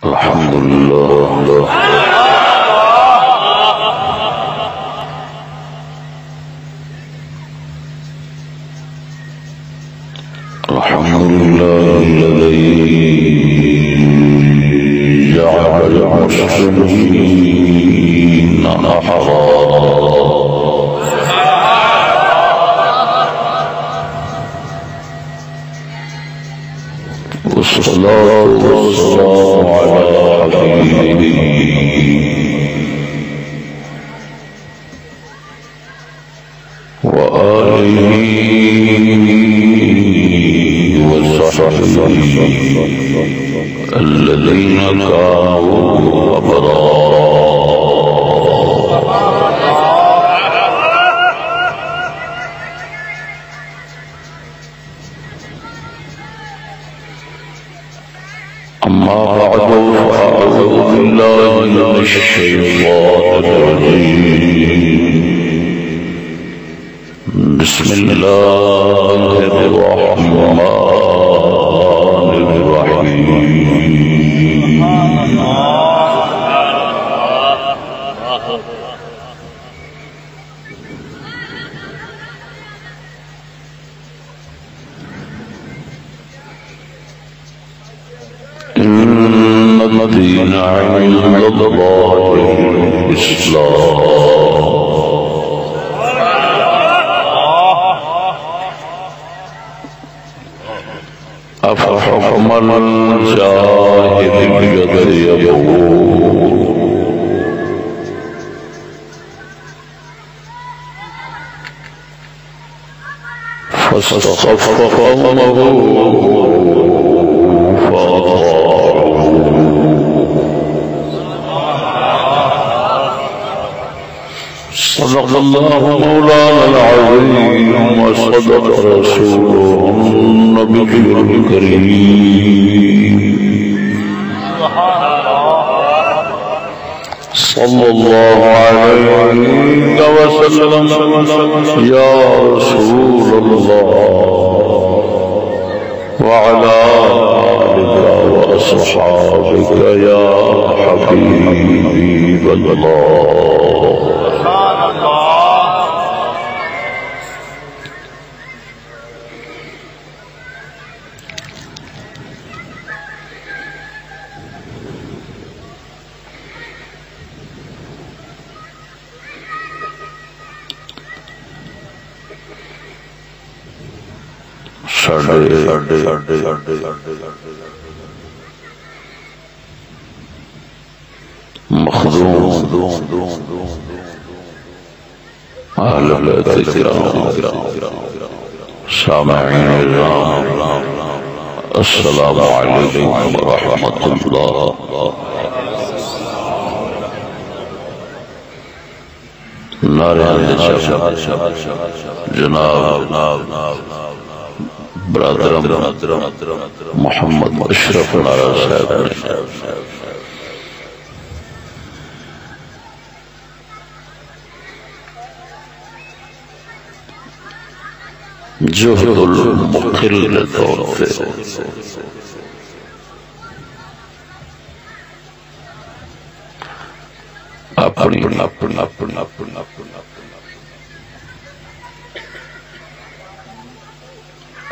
الحمد لله الذي جعل المسلمين أحرارا والصلاة والسلام على حبيبه وآله وصحبه الذين كانوا أبرارا أما بعد فأعوذ بالله من الشيطان الرجيم بسم الله الرحمن الرحيم إن الدين عند الله الإسلام أفحكم الجاهلية يبغون فاستخف قومه صدق الله مولانا العظيم وصدق رسوله النبي الكريم صلى الله عليه وسلم يا رسول الله وعلى آلك وأصحابك يا حبيب الله مخدوم اہل بیت کرام سامعین الرحمن السلام علیکم ورحمۃ اللہ نعرہ جناب برادرم محمد اشرف نارا صاحب نے جہد المقل طور پہ اپنی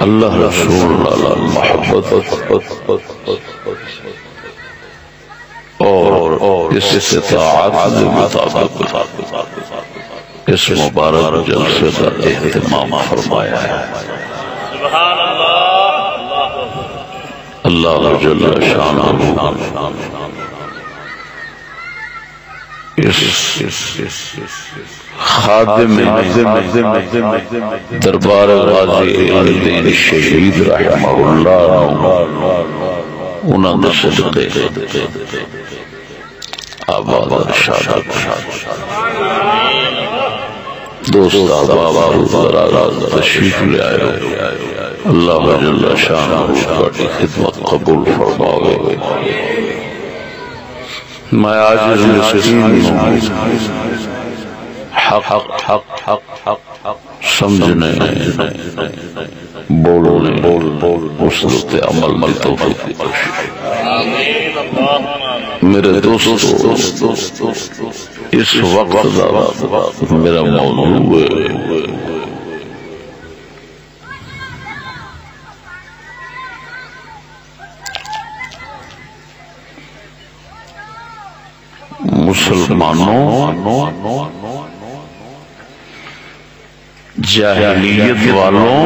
اللہ رسول اللہ محبت اور اس استطاعت کے مطابق اس مبارک جلسے کا اہتمام فرمایا ہے سبحان اللہ اللہ جل شانہ اس خادم دربار غازی الدین الشہید رحمہ اللہ انہوں نے صدقے آباد ارشاد دوست آباد تشریف لے آئے اللہ جل شانہ کی خدمت قبول فرماوے میں عاجز مسکین حق سمجھنے بولنے وصلت عمل کی توفیق میرے دوستو اس وقت میرا موضوع ہے مسلمانوں جاہلیت والوں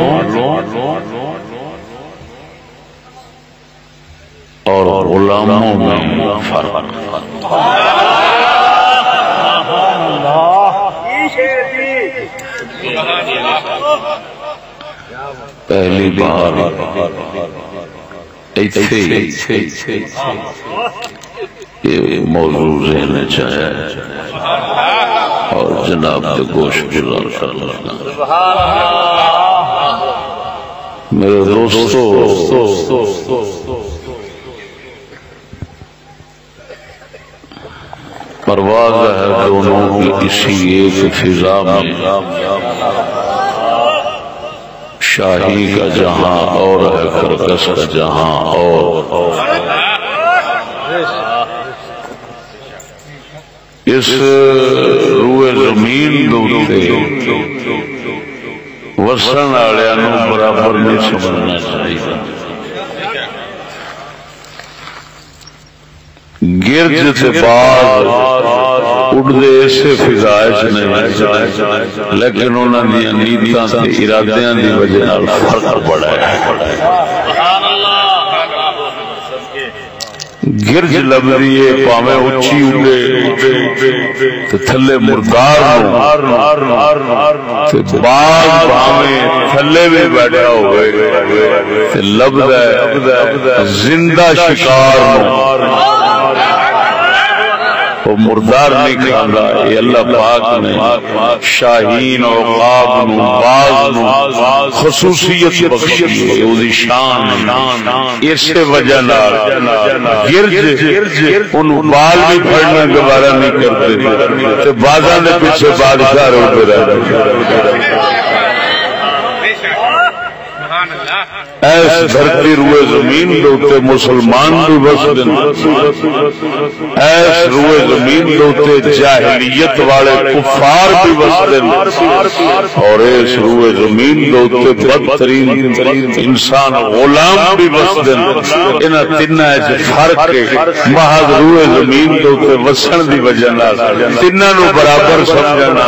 اور غلاموں میں فرق۔ پہلی بار یہ موضوع ذہن چاہے اور جناب کے گوشت گزار کرنا۔ میرے دوستو پرواز ہے دونوں کی اسی ایک فضا میں، شاہی کا جہاں اور ہے کرکس کا جہاں اور۔ اس روئے زمین دوتے وسن والوں برابر نہیں سمجھنا چاہیے۔ گرج سے بعد اڑدے اسے فضائش نہیں، لیکن انہوں نے نیتاں سے ارادیاں دی وجہ فرق پڑا ہے۔ گرج لبریے پاویں اچھی اڑے تے تھلے مردار تے باغ پاویں تھلے بھی بیٹھا ہوئے تے لبدا زندہ شکار وہ مردار نہیں کھانا۔ یہ اللہ پاک نے شاہین اور عقاب نو باز نو خصوصیت بخشی ہے، وہ شان اس وجہ نال گرج ان بال بھی پھڑنا گوارا نہیں کرتے تے بازاں دے پیچھے بادشاہ روتے رہتے۔ ایس دھرتی روئے زمین دوتے مسلمان بھی بسدن، ایس روئے زمین دوتے جاہلیت والے کفار بھی بسدن، اور ایس روئے زمین دوتے بدترین انسان غلام بھی بسدن۔ انہاں تنہ ایسے فرق کے محض روئے زمین دوتے وسن دی وجہ نہ تنہ نو برابر سمجھنا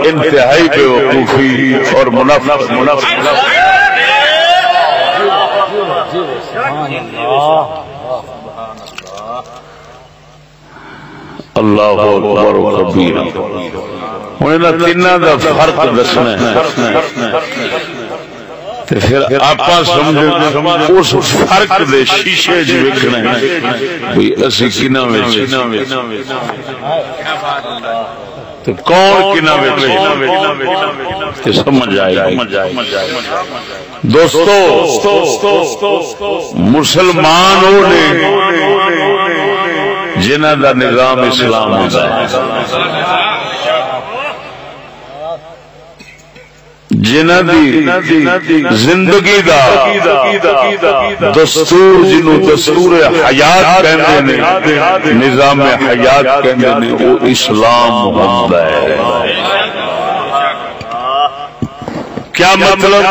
انتہائی بے وقوفی اور منافقت۔ اللہ اکبر و کبیرہ۔ انہیں تینہ دا فرق دسنا ہے تے پھر آپا سمجھے اس فرق دے شیشے جو وکھنے کوئی اسی کنہ وچ تو کون کنہ وچ تے سمجھ آئے۔ دوستو مسلمانوں نے جنہ دا نظام اسلام ہوتا ہے، جنہ دی زندگی دا دستور جنہوں دستور حیات کہنے نے، نظام حیات کہنے نے، وہ اسلام ہوتا ہے۔ کیا مطلب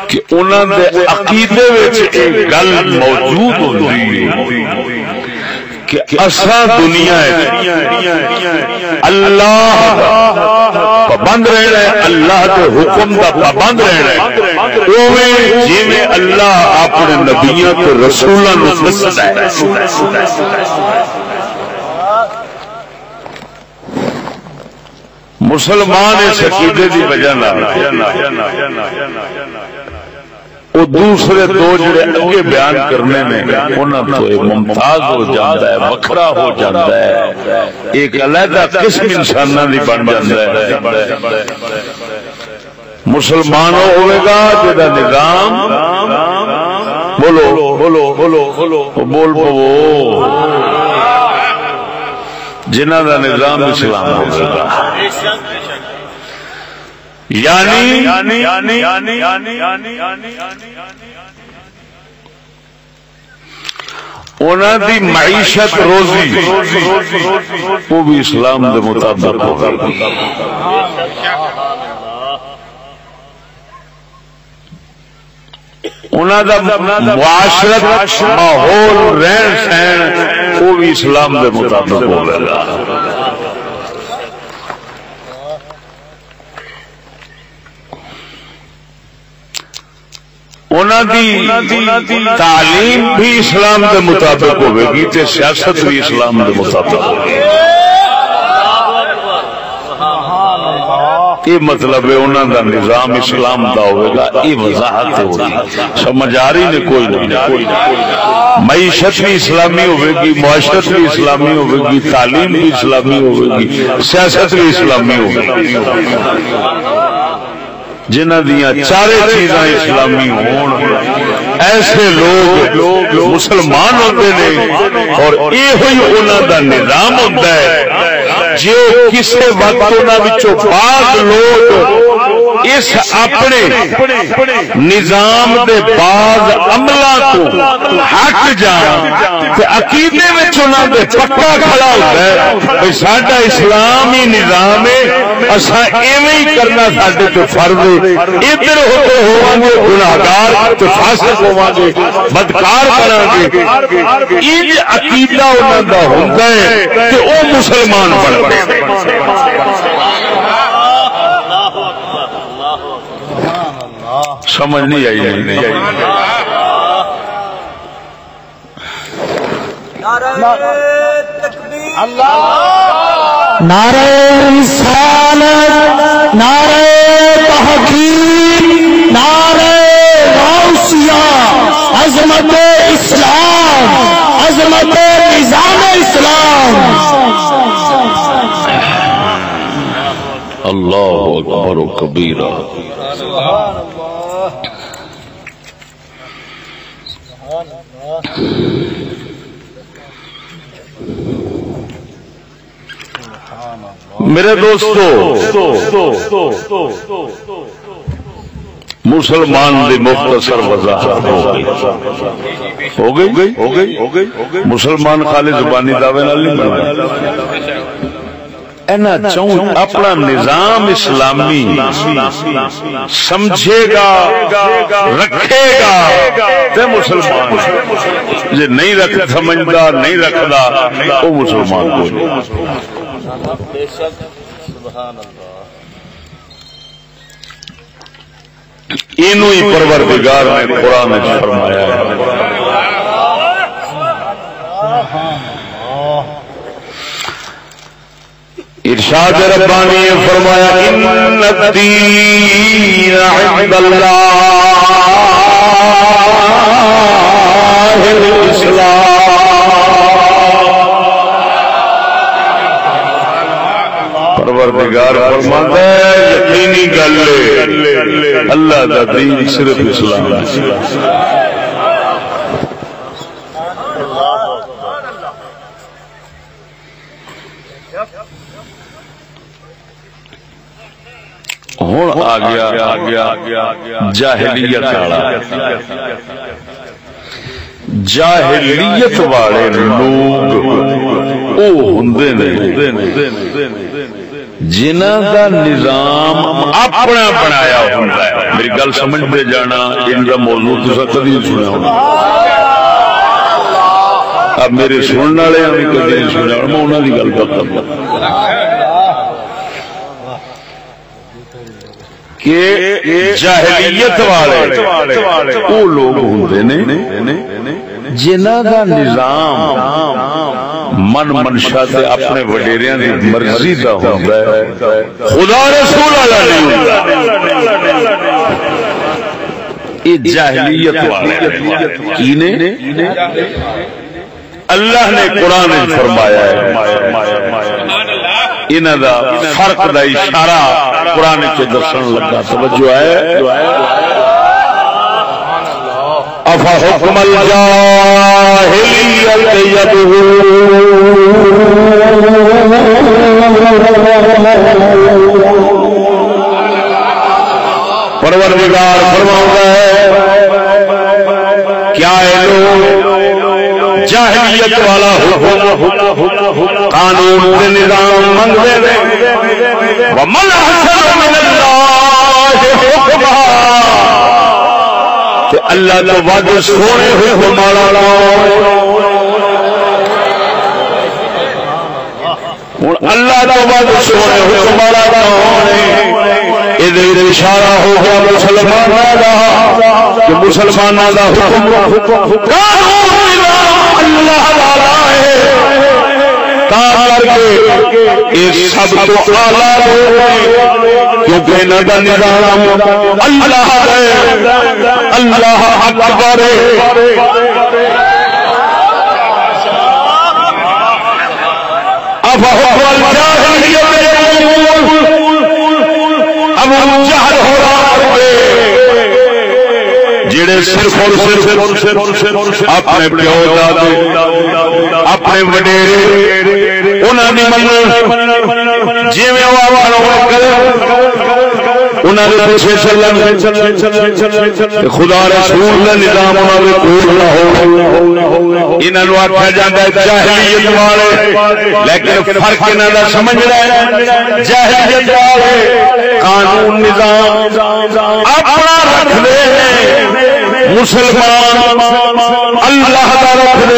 کہ انہوں نے عقیدے وچ ایک گل موجود ہوتی ہے کہ اساں دنیا ہے اللہ پابند رہنا ہے، اللہ کے حکم دا پابند رہنا ہے، اوویں جویں اللہ اپنے نبیوں تے رسولاں نوں دسدا ہے۔ مسلمان اس عقیدے دی وجہ وہ دوسرے دو جڑے اگے بیان کرنے میں انہاں تو ممتاز ہو جاتا ہے، وکھرا ہو جاتا ہے، ایک علیحدہ قسم انساناں دی بن جاتا ہے۔ مسلمانوں ہوئے گا جدا نظام بولو بولو بولو بولو بول پو جنہ دا نظام اسلام ہوگا، یعنی انہاں دی معیشت روزی وہ بھی اسلام دے مطابق ہوگی. انہاں دا معاشرت ماحول رہن سہن وہ بھی اسلام دے مطابق ہوگا. انہاں دی تعلیم بھی اسلام دے مطابق ہوے گی تے سیاست بھی اسلام دے مطابق ہوگی. یہ مطلب ہے انہاں دا نظام اسلام دا ہوئے گا. یہ وضاحت ہوگی سمجھ آ رہی نے کوئی نہیں. معیشت بھی اسلامی ہوئے گی, معاشرت بھی اسلامی ہوئے گی, تعلیم بھی اسلامی ہوئے گی, سیاست بھی اسلامی ہوگی. جنہ دیاں چارے چیزاں اسلامی ہون ایسے لوگ مسلمان ہوتے ہیں اور یہ ہوئی انہاں دا نظام ہوتا ہے. جو کسی وقت انہاں وچوں بعض لوگ اس اپنے نظام دے بعض عملاں تو ہٹ جان تے عقیدے وچ انہاں دے پکا کھڑا ہوتا ہے کہ ساڈا اسلامی نظام ہے, اساں ایویں ہی کرنا ساڈے تے فرض ہے. ادھر ہوتے ہوواں گے گناہگار تے فاسق ہوواں گے, بدکار کراں گے. یہ عقیدہ انہاں دا ہوندا ہے کہ او مسلمان بن گئے. سمجھ نہیں آئی. نعرہ رسالت, نعرہ تحقیق, نعرہ غوثیہ, عظمت اسلام, عظمت نظام اسلام. اللہ اکبر و کبیرہ. میرے دوستو, مسلمان دی مختصر وضاحت ہو گئی. مسلمان خالی زبانی دعوے نال نہیں بننا. اپنا نظام اسلامی سمجھے گا, رکھے گا تے مسلمان. جی نہیں رکھ سمجھدا نہیں رکھدا وہ مسلمان کو نہیں. اینو ہی پروردگار نے قرآن میں فرمایا ہے. ارشاد ربانی نے فرمایا ان الدین عند اللہ الاسلام. پروردگار فرماتا ہے یقینی گل اللہ دا دین صرف اسلام ہے. ہوں آ گیا جاہلیت والا. جاہلیت والے لوگ وہ ہوندے نے جنہ دا نظام اپنا بنایا ہوندا ہے. میری گل سمجھ میں جانا, ان کا موضوع تساں کبھی نہیں سنیا ہونا. اب میرے سننے والے بھی کبھی نہیں سنیا ہونا, میں انہاں دی گل کرتا ہوں کہ جاہلیت والے وہ لوگ ہوندے نے جنہ دا نظام من منشا تے اپنے وڈیریاں دی مرضی دا ہوندا ہے, خدا رسول والا نہیں ہوندا. یہ جاہلیت والے کی نے اللہ نے قرآن میں فرمایا ہے. انہاں دا فرق دا اشارہ قرآن کے درسن لگا. توجہ ہے. افا حکم الجاہلیت یبغون. پروردگار فرماتا ہے کیا ہے لوگ جاہلیت والا حکم قانون تے نظام منگدے نے ومن احسن من اللہ حکما تے اللہ تو ود سونے حکم والا ہوں اللہ تو ود سونے حکم والا ادھر اشارہ ہو گیا مسلمانوں کا کہ مسلمانوں کا حکم اللہ والا ہے تا کر کے یہ سب تو اعلیٰ کیونکہ انہاں دا نظام اللہ ہے اللہ اکبر افحکم الجاہلیت ابو جہل ہو رہا جڑے صرف اور صرف اپنے پیو دادے اپنے وڈیرے انہاں دی منن جویں او انہاں دے پیچھے چلن خدا رسول دا نظام انہاں دے کول نہ ہو انہاں نوں آکھیا جاندا ہے جاہلیت والے لیکن فرق انہاں دا سمجھنا ہے جاہلیت والے قانون نظام اپنا رکھ دے مسلمان اللہ کا رکھ دے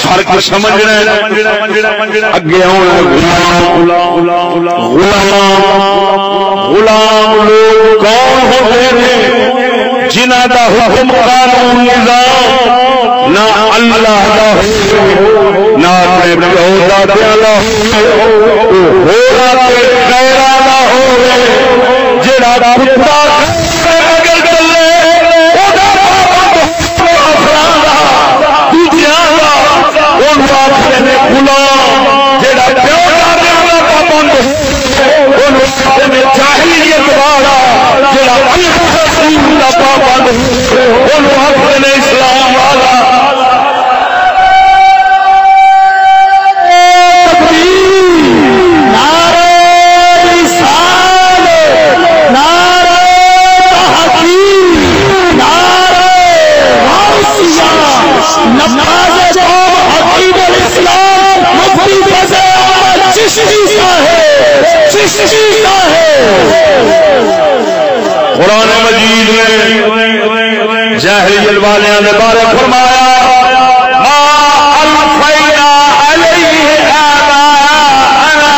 فرق سمجھنا اگے آنا غلام لوگ کون ہوتے ہیں جنہ کا حکم قانون نظام نہ اللہ کا نہ اپنے پیو دادیاں دا ہو جڑا خدا جاہلیت والا جڑا پابند اسلام والا قرآن مجید نے جاہلیت والوں کے بارے فرمایا ما الفینا علیہ آباءنا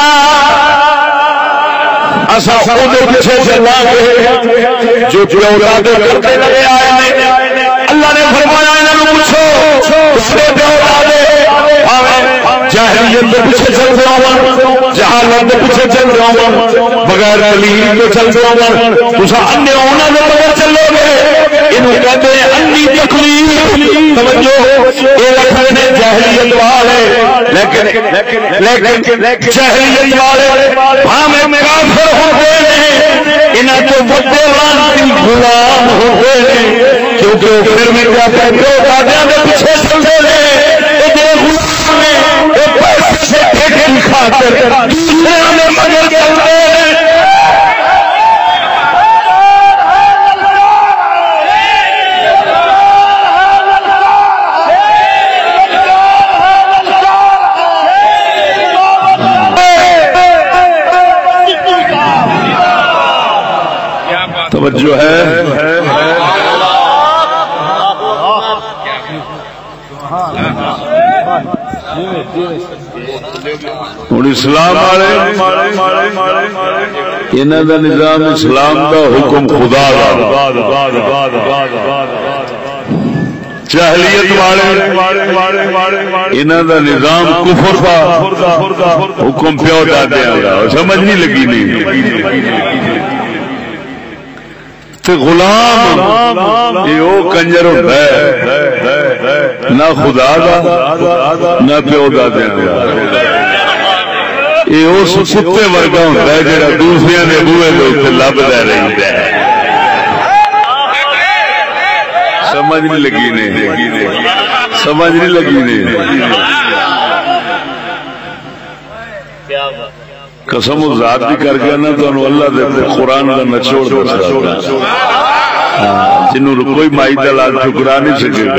اسا خود پیچھے چلا گے جو پیو دادے کرتے لگے آئے ہیں اللہ نے فرمایا انہوں پوچھو اپنے پیو دادے جاہلیت کے پیچھے چل رہا ہوں جہالت کے پیچھے چل رہا ہوں بغیر دلیل تو چل رہا ہوں تسا انے انہاں دے بغیر چلو گے انہوں کہتے ہیں انی تکلیف توجہ یہ رکھنے نے جاہلیت والے لیکن جاہلیت والے ہمیں کافر ہو گئے ہیں انہاں تو بڑے لعنتی غلام ہو گئے ہیں کیونکہ پھر میں کیا کہتے ہو دادیاں دے پیچھے چل رہے ہیں خاطر دوسرے مگر چل رہے ہیں توجہ ہے ہوں اسلام والے انہوں کا نظام اسلام کا حکم خدا کا جاہلیت والے انہوں کا نظام کفر کا حکم پیو دادیاں کا سمجھ نہیں لگی نہیں غلام یہ کنجر ہوتا ہے نہ خدا کا نہ پیو دادیاں کا یہ اس کتے ورگا ہوتا ہے جہاں دوسرے کے بوئے کے اتنے لبدا رہتا ہے سمجھ نہیں لگی نہیں سمجھ نہیں لگی نہیں قسم ذات بھی کر کے نا تو اللہ دے قرآن کا نچوڑ جنہوں کوئی مائی دلال ٹھکرا نہیں سکے گا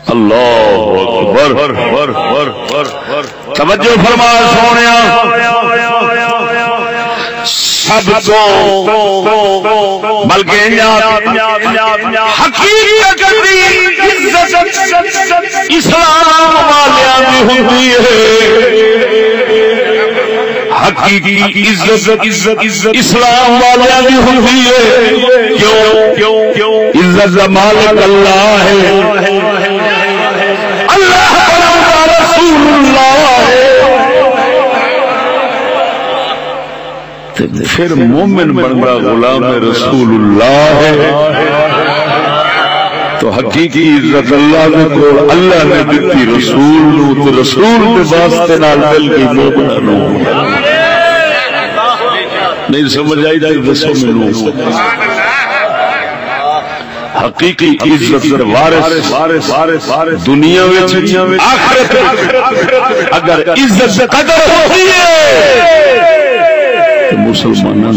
اللہ اکبر توجہ فرما سونے سب کو بلکہ حقیقت اسلام والیاں دی ہوندی ہے حقیقی عزت اسلام والیاں دی ہوندی ہے کیوں عزت مالک اللہ ہے اللہ رسول اللہ ہے پھر مومن بندہ غلام رسول اللہ ہے تو حقیقی عزت اللہ نے کو اللہ نے دیتی رسول نو تو رسول کے واسطے نال دل کی مومن نو نہیں سمجھ آئی جائے دسو مینوں حقیقی عزت وارث دنیا وچ آخرت اگر عزت قدر ہوتی ہے مسلمانوں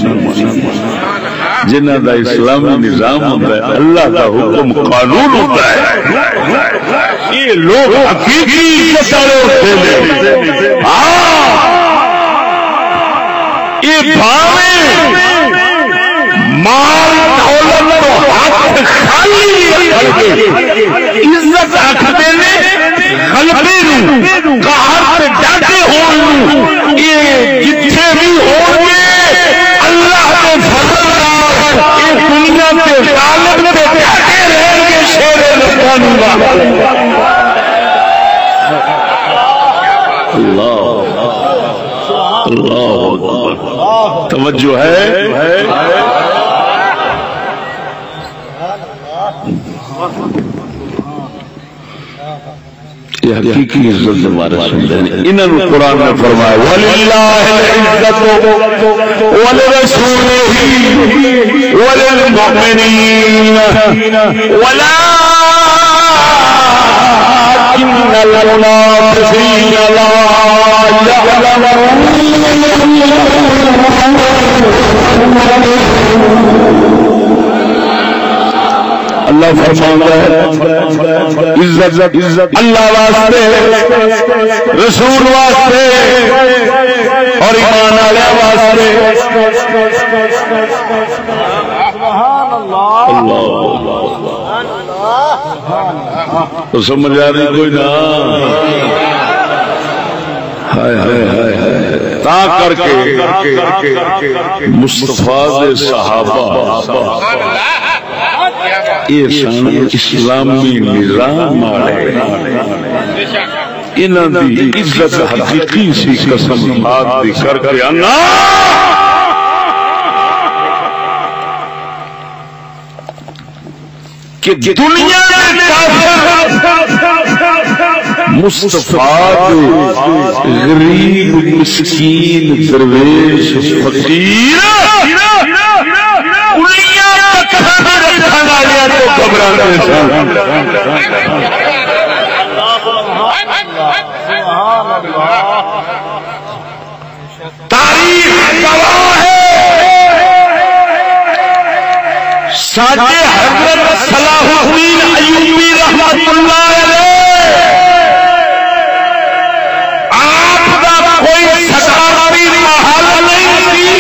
جنہ دا اسلامی نظام ہوتا ہے اللہ کا حکم قانون ہوتا ہے یہ لوگ حقیقی عزت والے ہوتے ہیں یہ بھاویں مال دولت تو ہاتھ خالی عزت رکھتے ہیں غلبے نو قہر تے ڈاٹے ہون یہ جتھے بھی ہون گے اللہ کے فضل نال اس دنیا تے غالب تے ڈاٹے رہیں گے شیر ربانی اللہ اللہ توجہ ہے یہ حقیقی عزت ہمارے سنتے ہیں انہوں نے قرآن میں فرمایا وَلِلَّهِ الْعِزَّةُ وَلِرَسُولِهِ وَلِلْمُؤْمِنِينَ وَلَكِنَّ الْمُنَافِقِينَ لَا يَعْلَمُونَ اللہ فرماتا ہے عزت اللہ واسطے رسول واسطے اور ایمان والے واسطے تو سمجھ آ رہی کوئی نہ تا کر کے مصطفیٰ دے صحابہ اسلامی نظام انہوں دی عزت حقیقی سی قسم بات دی کر کے آنا کہ دنیا میں مصطفیٰ غریب مسکین درویش فقیر تاریخ گواہ ہے ساجے حضرت صلاح الدین ایوبی رحمت اللہ علیہ آپ کا کوئی صدارتی محل نہیں تھی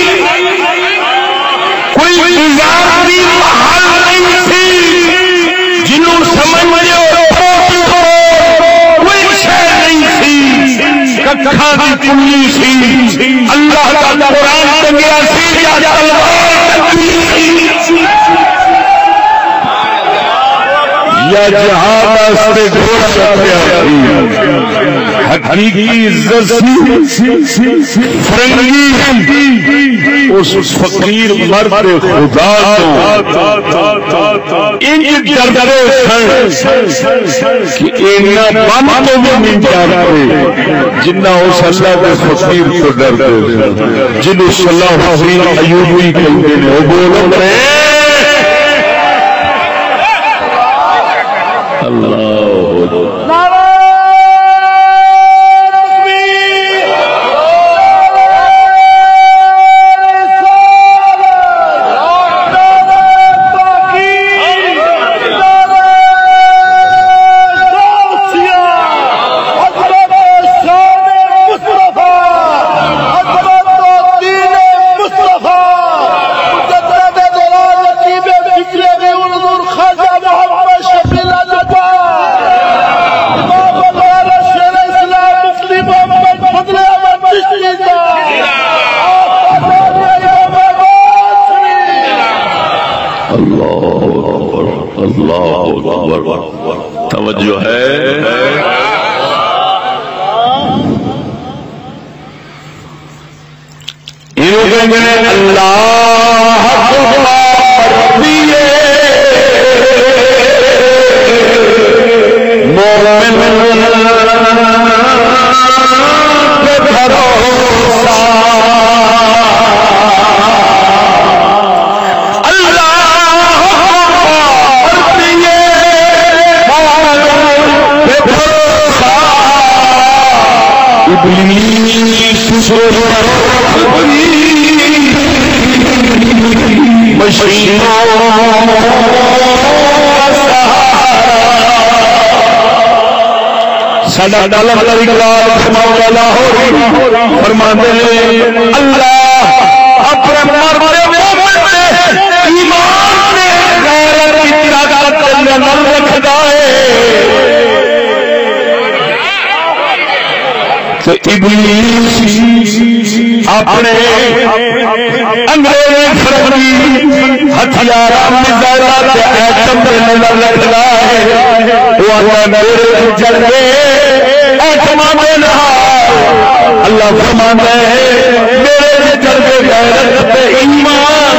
کوئی وزارتی محل نہیں تھی جنہوں سمجھ کوئی شے نہیں تھی ککھا دی پلی سی اللہ کا قرآن ٹنگیا سی یا تلوار ٹنگی سی یا جہاد سے گھوڑا چلیا حقیقی عزت فرنگی اس فقیر مرد خدا انج ڈردے سن کہ اینا بم تو بھی نہیں ڈرتے جنہ اس اللہ کے فقیر کو ڈرتے سن جنہوں صلاح الدین ایوبی کہتے ہیں وہ بولو خواجہ محمد شفیع لطفہ امام مولانا شیر اسلام مفتی محمد فضل احمد چشتی اللہ اکبر توجہ ہے اللہ سڈا ڈالر فرماندے اللہ اپنے ایمان رکھتا ہے اپنے انگریز ہتھیار رکھتا ہے اللہ فرماتا ہے میرے جلوے غیرت ایمان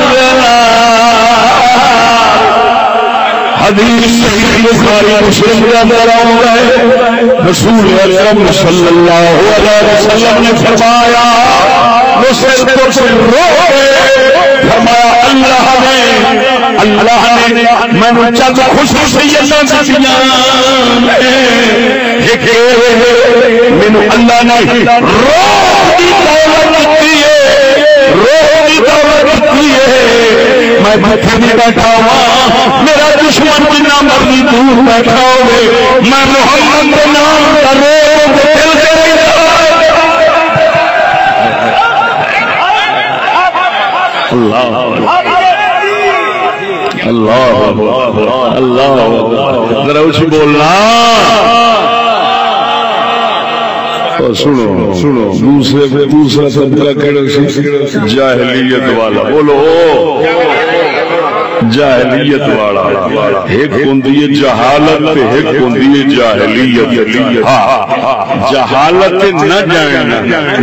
حدیث صحیح بخاری مسلم کے اندر آؤں ہے رسول اکرم صلی اللہ علیہ وسلم نے فرمایا فرمایا اللہ نے میں چند خصوصیتاں دتیاں مینوں اللہ نے روح دی دولت دتی ہے میں مٹھی میں بیٹھا ہوا میرا دشمن جتنا مرضی دور بیٹھا ہوئے میں محمد کے نام کا روح دل سے اللہ اللہ اللہ ذرا اچھی بولنا سنو سنو دوسرا طبقہ کہڑا سی جاہلیت والا بولو جاہلیت والا ایک ہوندی ہے جہالت ایک ہوندی ہے جاہلیت جہالت نہ جاننا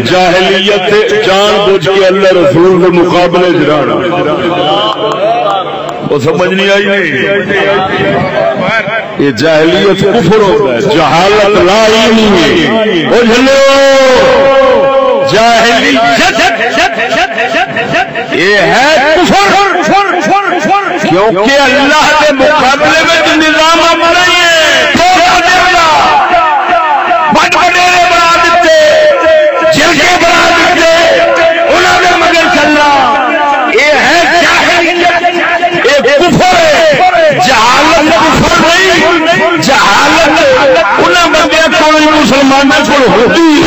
جاہلیت جان بوجھ کے اللہ رسول کے مقابلے جرانا وہ سمجھ نہیں آئی یہ جاہلیت کفر ہوتا ہے جہالت لا علمی ہے جاہلیت یہ ہے کفر کیونکہ اللہ کے مقابلے میں جو نظام اپنا ہی ہے بڑے بنا دیتے جلکے بنا دیتے انہوں نے مگر چلنا یہ ہے جاہلیت یہ کفر ہے جہالت کفر نہیں جہالت انہوں بندے کوئی مسلمانوں کو ہوتی ہے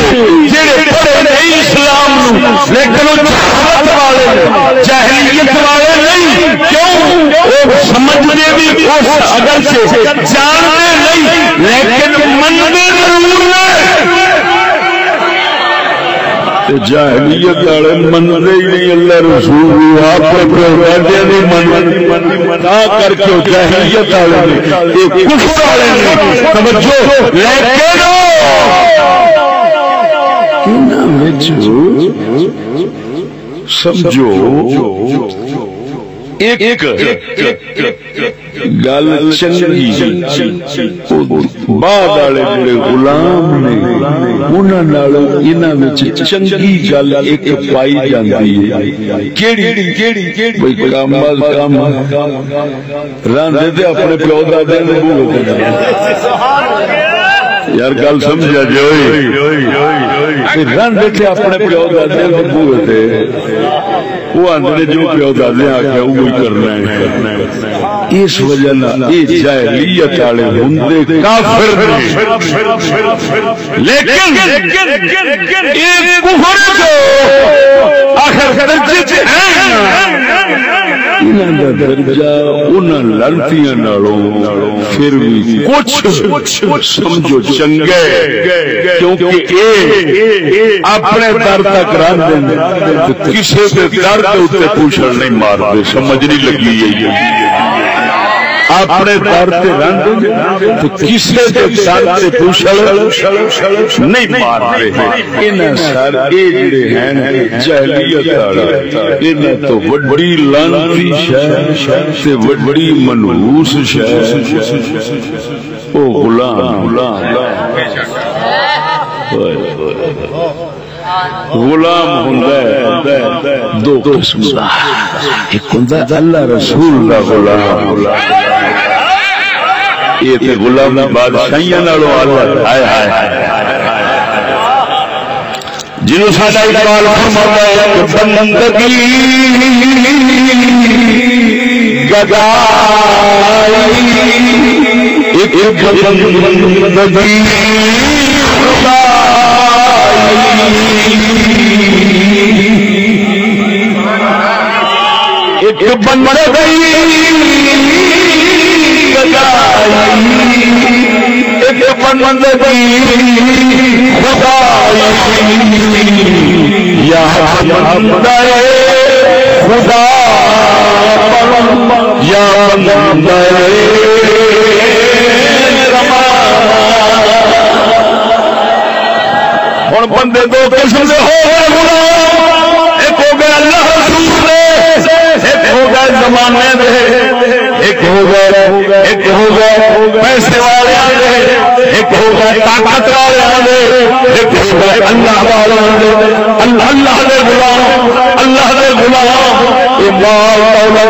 جڑے پڑھے نہیں اسلام لیکن وہ جہالت والے جاہلیت والے نہیں کیوں وہ سمجھنے بھی اگر سے جانتے نہیں لیکن مننے ضرور جاہلیت والے منتے ہی نہیں اللہ رسول آپ کر کے جاہلیت والے کفر والے توجہ سمجھو ایک گل چنگی بعد والے جڑے غلام نے انہاں نال انہاں وچ چنگی گل ایک پائی جاندی ہے کیڑی کوئی کام راندے تے اپنے پیو دادے دے بوہے تے یار گل سمجھا جی راندے تے اپنے پیو دادے دے بوہے تے وہ آندے جو پیو دادے آکھیا وہی کرنا ہے اس وجہ یہ جاہلیت والے ہوندے کافر لیکن یہ کفر جو آخر درجے ہیں درجہ انہاں لڑتیاں نالوں پھر بھی کچھ سمجھو چنگے کیونکہ اے اپنے در تک رہن دیں کسی کے در کے اتنے پوچھڑ نہیں مار دے سمجھ نہیں لگی ہے اپنے در سے رہن تو کسی کے در سے پوچھڑ نہیں مار دے انہاں سر اے جڑے ہیں جہلیت والا انہاں تو بڑی لعنتی شے تے بڑی منحوس شے او غلام غلام ہوندا ہے دو قسم دا ایک ہوندا اللہ رسول دا غلام یہ تے غلام بادشاہیاں نالوں اعلی ہائے ہائے جنوں ساڈا اقبال فرماتا ہے کہ بندگی گدائی ایک بندگی ایک بندگی ایک بندگی خدائی یا بندہ خدا یا بندہ ہوں بندے دو قسم سے ہو گئے ایک ہو گیا اللہ رسول ایک ہو گئے زمانے دے ایک ہو گئے پیسے والے ایک ہو گئے طاقت والے ایک ہو گئے اللہ والے اللہ دے غلام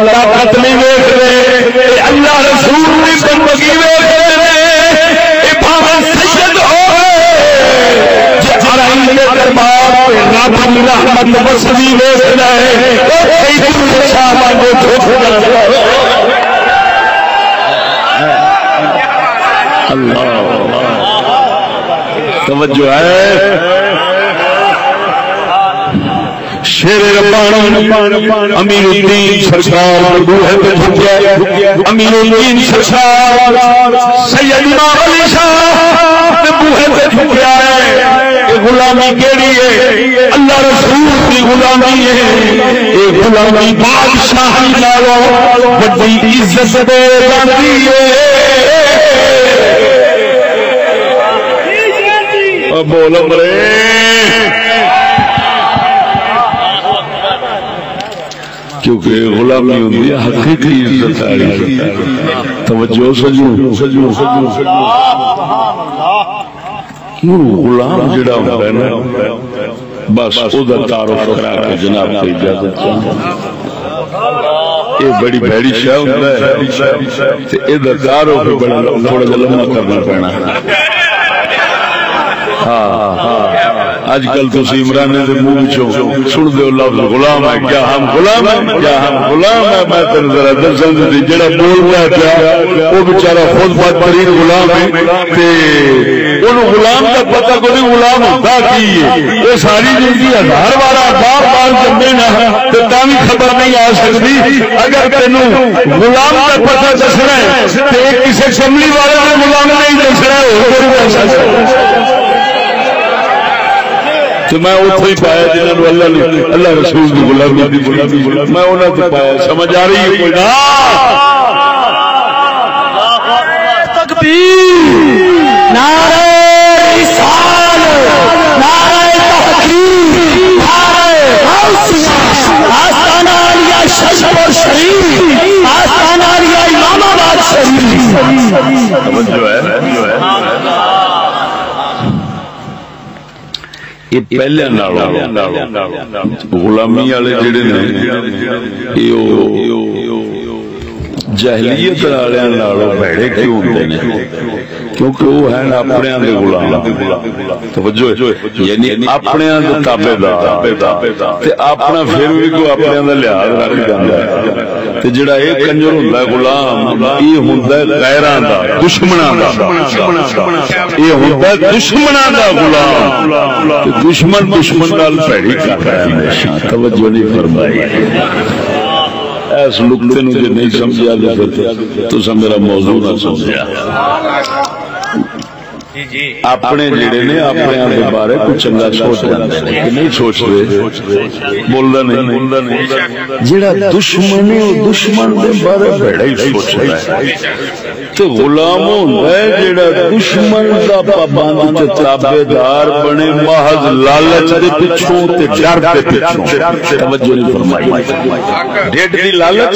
طاقت نہیں دیکھ رہے اللہ رسول کی بندگی دیکھ رہے توجہ ہے شیر ربانی امیر الدین سرکار امیر الدین سرکار سید امام علی شاہ بوہے پہ جھکیا ہے غلامی کیڑی ہے اللہ رسول کی غلامی ہے یہ غلامی بادشاہی نالوں بڑی عزت دے جاندی ہے بولو مرے کیونکہ غلامی ہوندی ہے حقیقی عزت والی توجہ سجو غلام جڑا ہوتا ہے نا بس ادھر تعارف کرا کے جناب کی اجازت یہ بڑی بھڑی شاہ ہوتا ہے ادھر تعارف بڑا تھوڑا لمبا کرنا پڑنا آج کل تو عمران کے منہ سن دو لفظ غلام ہے کیا ہم غلام ہیں کیا ہم غلام ہیں میں تین ذرا درسن دی جڑا بول رہا پیا وہ بیچارہ خود بدترین غلام ہے تے انہوں غلام کا پتہ کوئی غلام ہوتا کی ہے یہ ساری زندگی ہزار بار جمے نہ تے تاوی خبر نہیں آ سکتی اگر تینوں غلام کا پتہ دسنا ہے تے کسی کملی والے نے غلام نہیں دسنا ہے تو میں اتو ہی پایا جنہوں نے اللہ رسول کی غلامی میں انہوں نے پایا سمجھ آ رہی ہے کوئی نہ تکبیر نعرہ رسالت نعرہ تحقیق نعرہ غوثیہ آستانہ علیہ شریف اور شریف آستانہ علیہ امام آباد شریف جو ہے یہ پہلے غلامی والے جڑے نے جاہلیت والے بھڑے کیوں ہوتے ہیں کیونکہ وہ ہیں اپنے غلام توجہ یعنی اپنے تابے دار اپنا پھر بھی کوئی اپنے لحاظ رکھ جاتا ہے جڑا یہ کنجر ہوندا ہے غلام یہ ہوندا ہے غیراں دا دشمناں دا یہ ہوندا ہے دشمناں دا غلام دشمن نال بھڑی کرتا ہے ہمیشہ توجہ نہیں فرمائی اس نقطے نو جو نہیں سمجھا تو میرا موضوع نہ سمجھا. اپنے جڑے نے اپنے آپ کے بارے کچھ چنگا سوچ جاندے نے کہ نہیں سوچتے بولدا نہیں جڑا دشمن ہے وہ دشمن دے بارے بڑا ہی سوچدا ہے تے غلام ہوندا ہے جڑا دشمن دا پابند تے تابعدار بنے محض لالچ دے پیچھوں تے ڈر دے پیچھوں. توجہ نہیں فرمائی ڈیڈ دی لالچ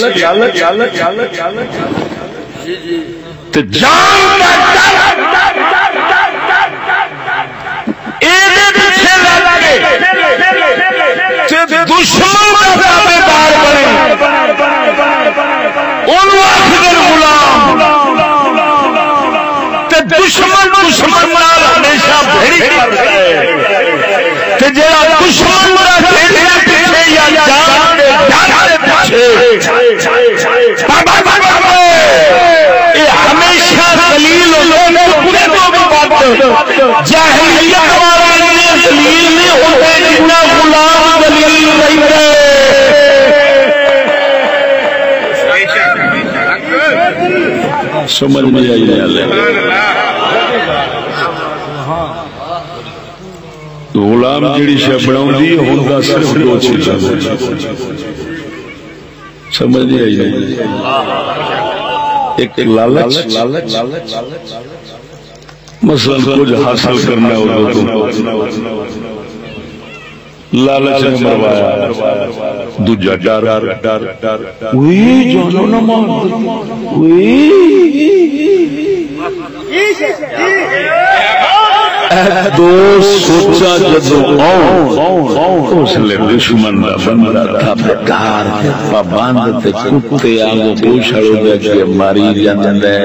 تے جان دا ڈر دشمن کا تابعدار بنے غلام دشمن نال ہمیشہ بھیڑی کرتا ہے جڑا دشمن کا پیچھے یا جان دے پیچھے ہمیشہ دلیل جاہلیت والے دلیل نہیں ہوتے جتنا غلام دلیل رہتا ہے. سمجھ میں آئی غلام جیڑی شے بناؤندی ہوندا صرف دو چیزاں. سمجھ نہیں آئی ایک لالچ مثلا کچھ حاصل کرنا ہو تو لالچ نے مروایا دوجا ڈر وہی جانو نہ مان دو سوچا جدو اس لئے دشمن دا بندہ تھا پکار پابند تے کتے آگو پوچھڑو دے کہ ماری جاندے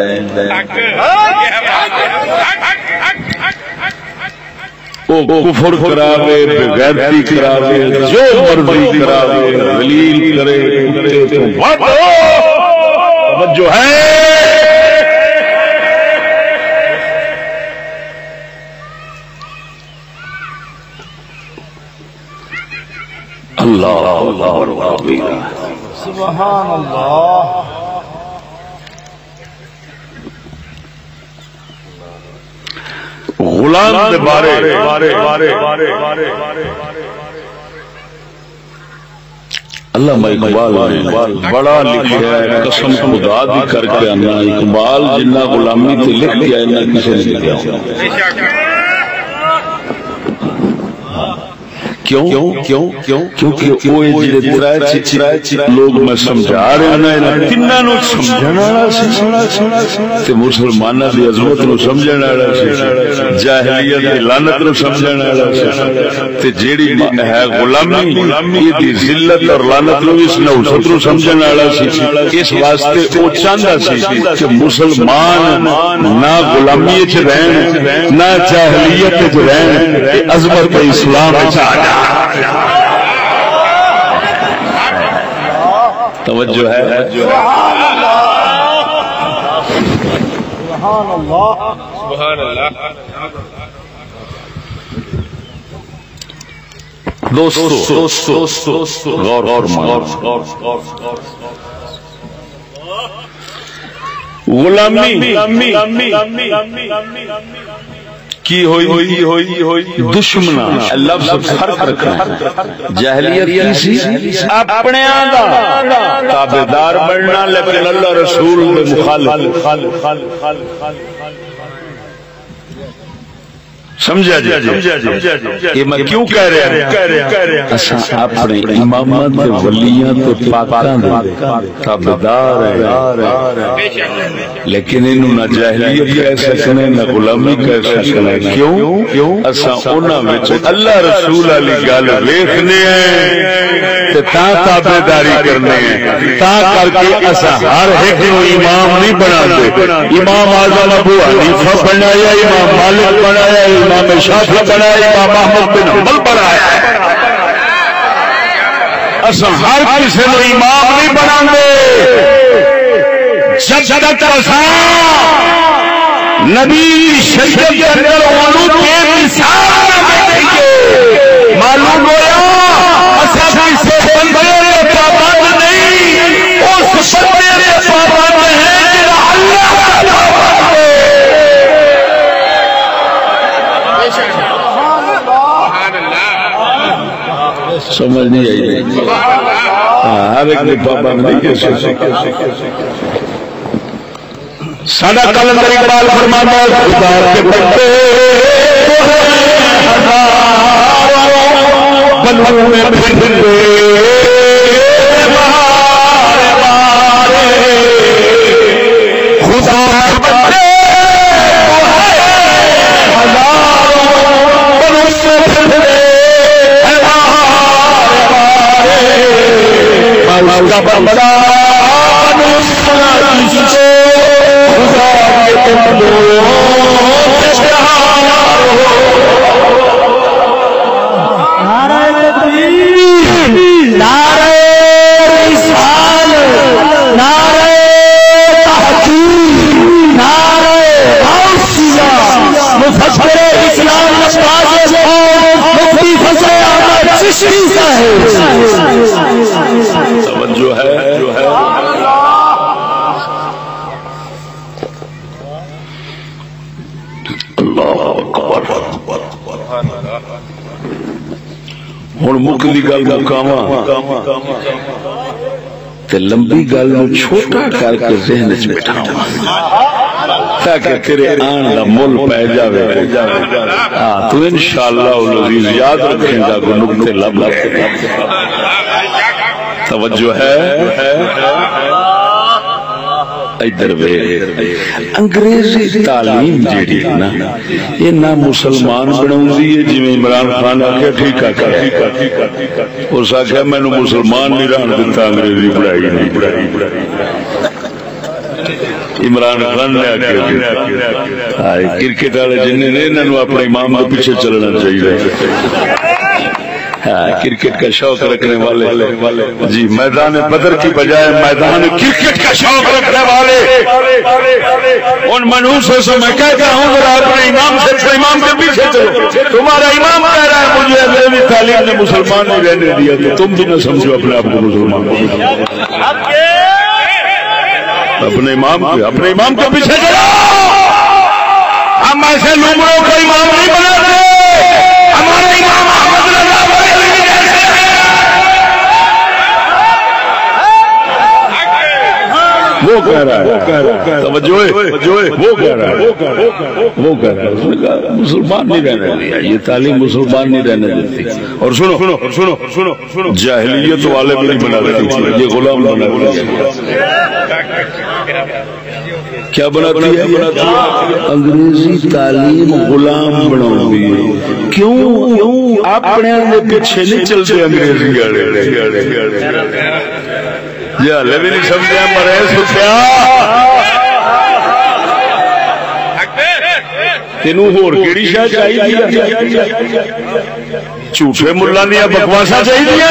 کفر کراوے بغیرتی کراوے جو مرضی کراوے دلیل کرے توجہ ہے. اللہ سبحان اللہ. غلام دے بارے علامہ اقبال نے بڑا لکھا ہے قسم خدا دی کر کے آنا اقبال جنہ غلامی تے لکھ دیا ہے نہ کسی نے لکھا. کیونکہ وہ لوگ میں سمجھا رہے ہیں تینوں سمجھنا تے مسلمانوں دی عظمت نو سمجھنا جاہلیت دی لعنت نو سمجھنا تے جیڑی ہے غلامی دی ذلت اور لعنت نو اس نوست نو سمجھنا اس واسطے وہ چاہندا سی کہ مسلمان نہ غلامی وچ رہن نہ جاہلیت وچ رہن عظمت اسلام وچ آ جائے. توجہ ہے سبحان اللہ سبحان اللہ. دوستو غور غلامی کی ہوئی دشمنا لفظ فرق رکھنا. جاہلیت کی سی اپنے آندا تابعدار بننا لیکن اللہ رسول دے مخالف. سمجھا جی یہ میں کیوں کہہ رہا ہوں اساں اپنے امامت تے ولیاں تے پاکاں دے تابعدار ہیں لیکن انہوں نہ جاہلیت کہہ سکنے نہ غلامی کہہ سکنے. کیوں اساں انہاں وچ اللہ رسول علی گل ویکھنے ہیں تے تاں تابعداری کرنے ہیں تاں کر کے اساں ہر ایک نو امام نہیں بناندے. امام اعظم ابو حنیفہ بنایا امام مالک بنایا امام شافعی بنایا امام احمد بن حنبل بنایا. اساں ہر کسی نو امام نہیں بناندے جب تک اساں نبی شریعت کے اندر اونوں کے مثال دیں گے. معلوم ہوا اساں کسی بندے دے پابند نہیں. او ہر ایک نے پابند نہیں ہے ساڈا کلندر اقبال فرماتا ہے خدا کے بندے بنوں میں پھر خدا کے بندے کا بندہ جو ہے ہوں مکلی گل مکاواں تے لمبی گل نو چھوٹا کر کے ذہن چ بٹھاواں تاکہ تیرے آن دا مول پہ جاوے ہاں تو انشاءاللہ العزیز یاد رکھیں گا کو نقطے لب توجہ ہے ادھر انگریزی تعلیم جیڑی نا یہ نہ مسلمان بناؤندی ہے جویں عمران خان آکھیا ٹھیک ہے اس آکھیا مینوں مسلمان نہیں رہن دیتا انگریزی پڑھائی نہیں عمران خان نے آکھیا کرکٹ والے جن نے انہاں اپنے امام کے پیچھے چلنا چاہیے کرکٹ کا شوق رکھنے والے جی میدان بدر کی بجائے میدان کرکٹ کا شوق رکھنے والے ان منحوسوں سے میں کہتا ہوں ذرا اپنے امام سے امام کے پیچھے چلو تمہارا امام کہہ رہا ہے مجھے انگریزی تعلیم نے مسلمان نہیں رہنے دیا تو تم بھی نہ سمجھو اپنے آپ کو مسلمان اپنے امام کے پیچھے چلو ہم ایسے لوگوں کو امام نہیں بناتے ہمارے امام احمد رضا وہ کہہ رہا ہے مسلمان نہیں رہنے دیا یہ تعلیم مسلمان نہیں رہنے دیتی اور سنو جاہلیت والے بھی نہیں بنا دیتی یہ غلام بنا کیا بناتی ہے انگریزی تعلیم غلام بناؤں کیوں اپنے پیچھے نہیں چلتے انگریزی والے ہلے بھی نہیں سمجھا مرے سکیا تینوں ہور کیڑی شاہ چاہیے جھوٹے ملا دیا بکواسا چاہیے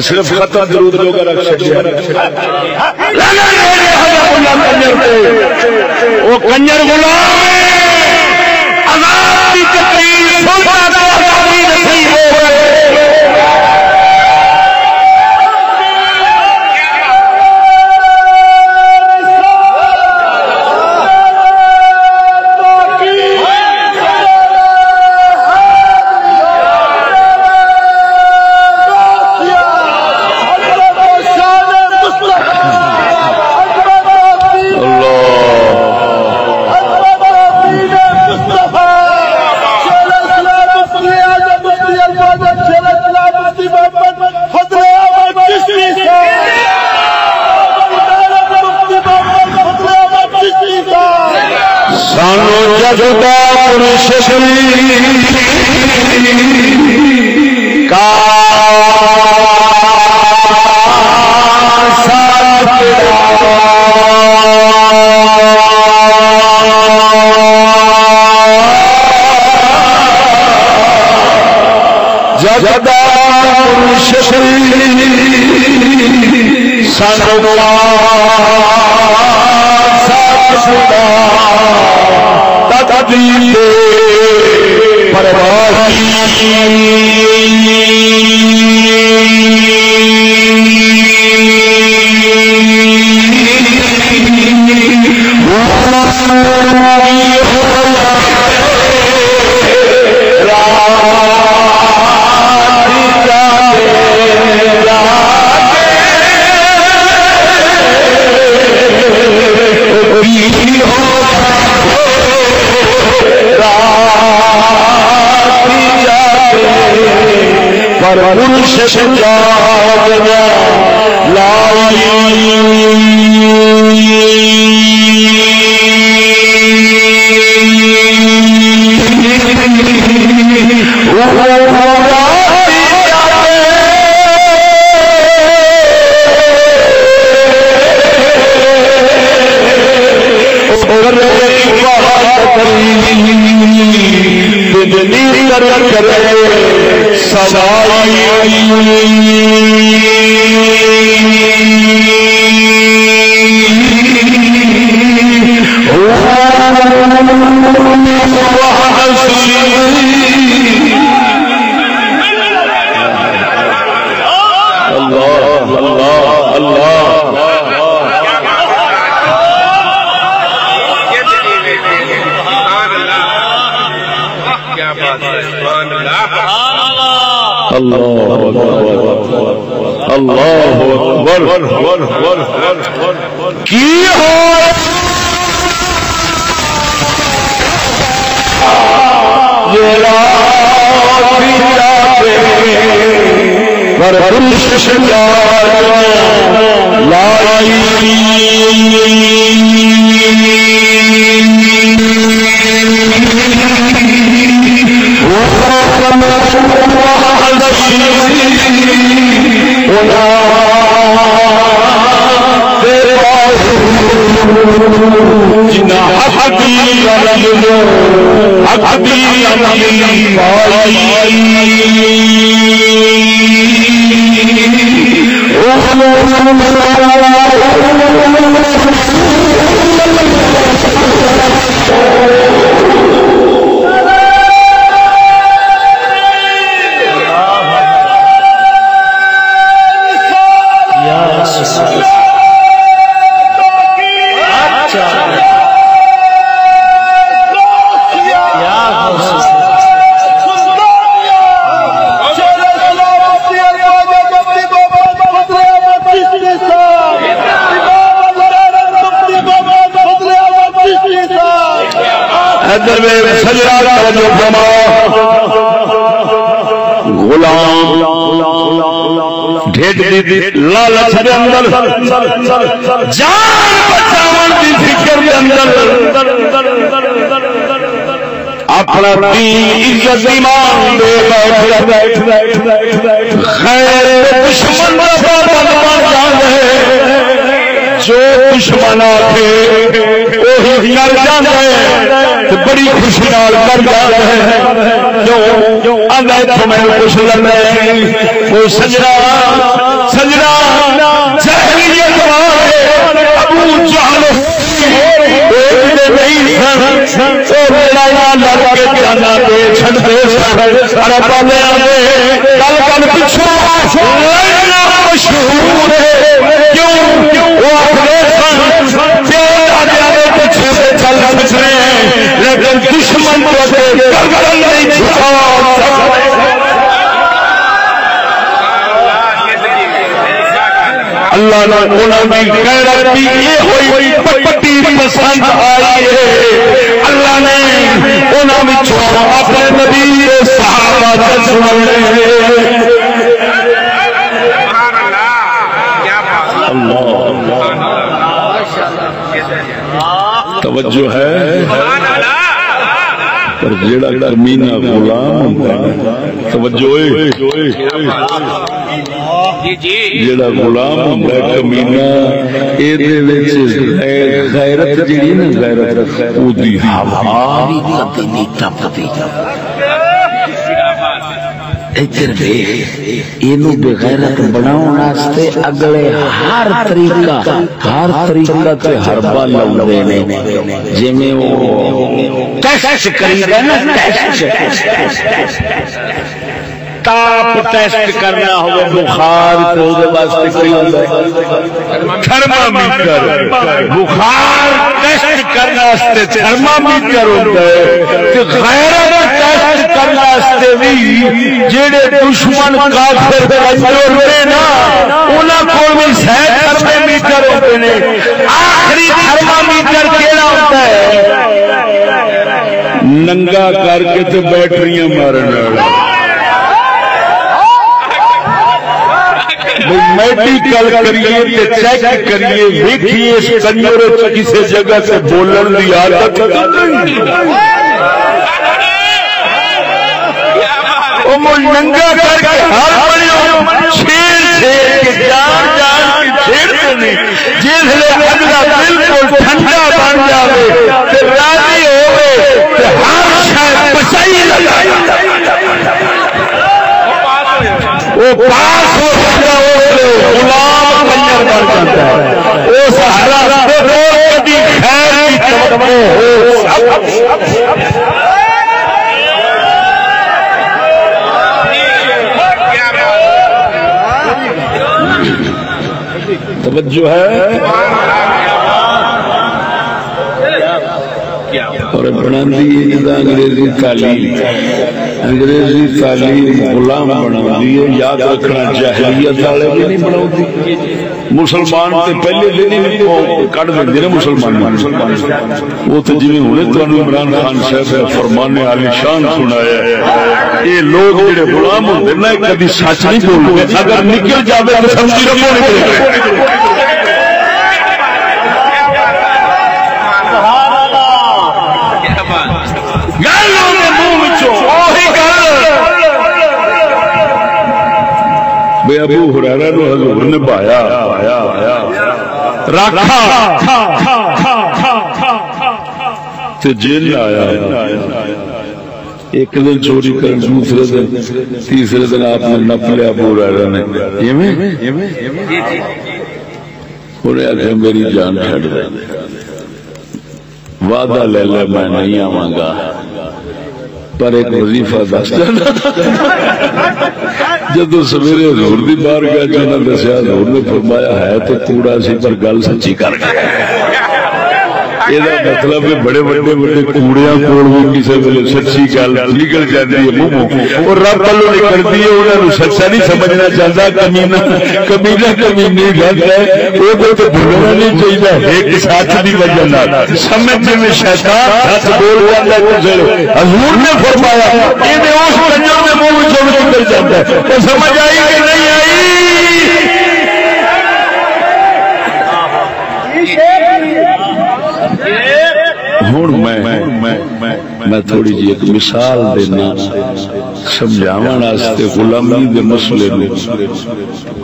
صرف خطا درود جو کر وہ کنجر غلام آزادی پر مرشد جاگنا لائی اپنا دین عزت ایمان دے خیر دشمن بن جاندے جو دشمن آکھے وہی کر جاندے بڑی خوشی نال کر جاندے جو آندا تمہیں خوش لگے وہ سجنا جاہلیت والے ابو جہل لیکن دشمن اللہ نے پٹی پسند آئی ہے اللہ نے اپنے نبی صحابہ توجہ ہے پر جیڑا کمینہ غلام توجہ جیڑا غلام ہوندا ہے کمینہ اے دے وچ غیرت جیڑی نا غیرت او دی ہوا بھی کبھی نہیں ٹپدی ادھر دیکھ اینو بغیرت بناؤن واسطے اگلے ہر طریقہ تے حربہ لاؤندے نے جویں او ٹیسٹ کریدا نا تاپ ٹیسٹ کرنا ہوئے بخار تو دے واسطے کوئی ہوتا ہے تھرمامیٹر بخار ٹیسٹ کرنا واسطے تھرمامیٹر ہوتا ہے کہ غیرت ٹیسٹ کرنا واسطے بھی جڑے دشمن کافر کمزور نے نا انہاں کول بھی صحیح تھرمامیٹر ہوتے نے آخری تھرمامیٹر کیڑا ہوتا ہے ننگا کر کے تے بیٹریاں مارن والا میڈیکل کریے چیک کریے دیکھیے اس کنجر کسی جگہ سے بولن کی عادت ننگا کر کے ہر شیر شیر کے جان جان کے چھیڑتے نہیں جس اگلا بالکل ٹھنڈا بن جائے راضی ہوئے ہر شاید بچائی لگائے وہ پاس ہو جاتا ہے غلام بنجر بن جاتا ہے وہ سہارا کبھی خیر کی توقع ہو توجہ ہے اور بنا دی انگریزی تعلیم غلام بنا دی یاد رکھنا جاہلیت والے بھی نہیں بنا دی مسلمان تے پہلے دن ہی کٹ دیں نا مسلمان وہ تو جی ہوں تمہیں عمران خان صاحب فرمان عالی شان سنایا ہے یہ لوگ جڑے غلام ہوتے نا کبھی سچ نہیں بولتے اگر نکل جائے تو سمجھی رکھو نکلے بے ابو ہریرہ نو حضور نے بایا رکھا تے جیل آیا ایک دن چوری کر دوسرے دن تیسرے دن آپ نے نپ لیا ابو ہریرہ نے انہیں آخیا میری جان چھڑ دے وعدہ لے لے میں نہیں آواں گا پر ایک وظیفہ دس جانا جدو سویرے حضور دی بار گیا جانا دسیا حضور نے فرمایا ہے تو کوڑا سی پر گل سچی کر گیا یہ مطلب ہے بڑے بڑے بڑے کوڑیاں کول بھی کسی ویلے سچی گل نکل جاتی ہے منہ اور رب والوں نکلتی ہے انہوں نے سچا نہیں سمجھنا چاہتا کمینہ کمینی گل ہے وہ تو بھولنا نہیں چاہیے ایک ساتھ کی وجہ سمجھنے میں شیطان سچ بول جاتا ہے حضور نے فرمایا یہ اس کنجر میں منہ میں چھوڑ نکل جاتا ہے تو سمجھ آئی کہ نہیں آئی ہوں میں تھوڑی جی ایک مثال دینا سمجھاون واسطے غلامی دے مسئلے میں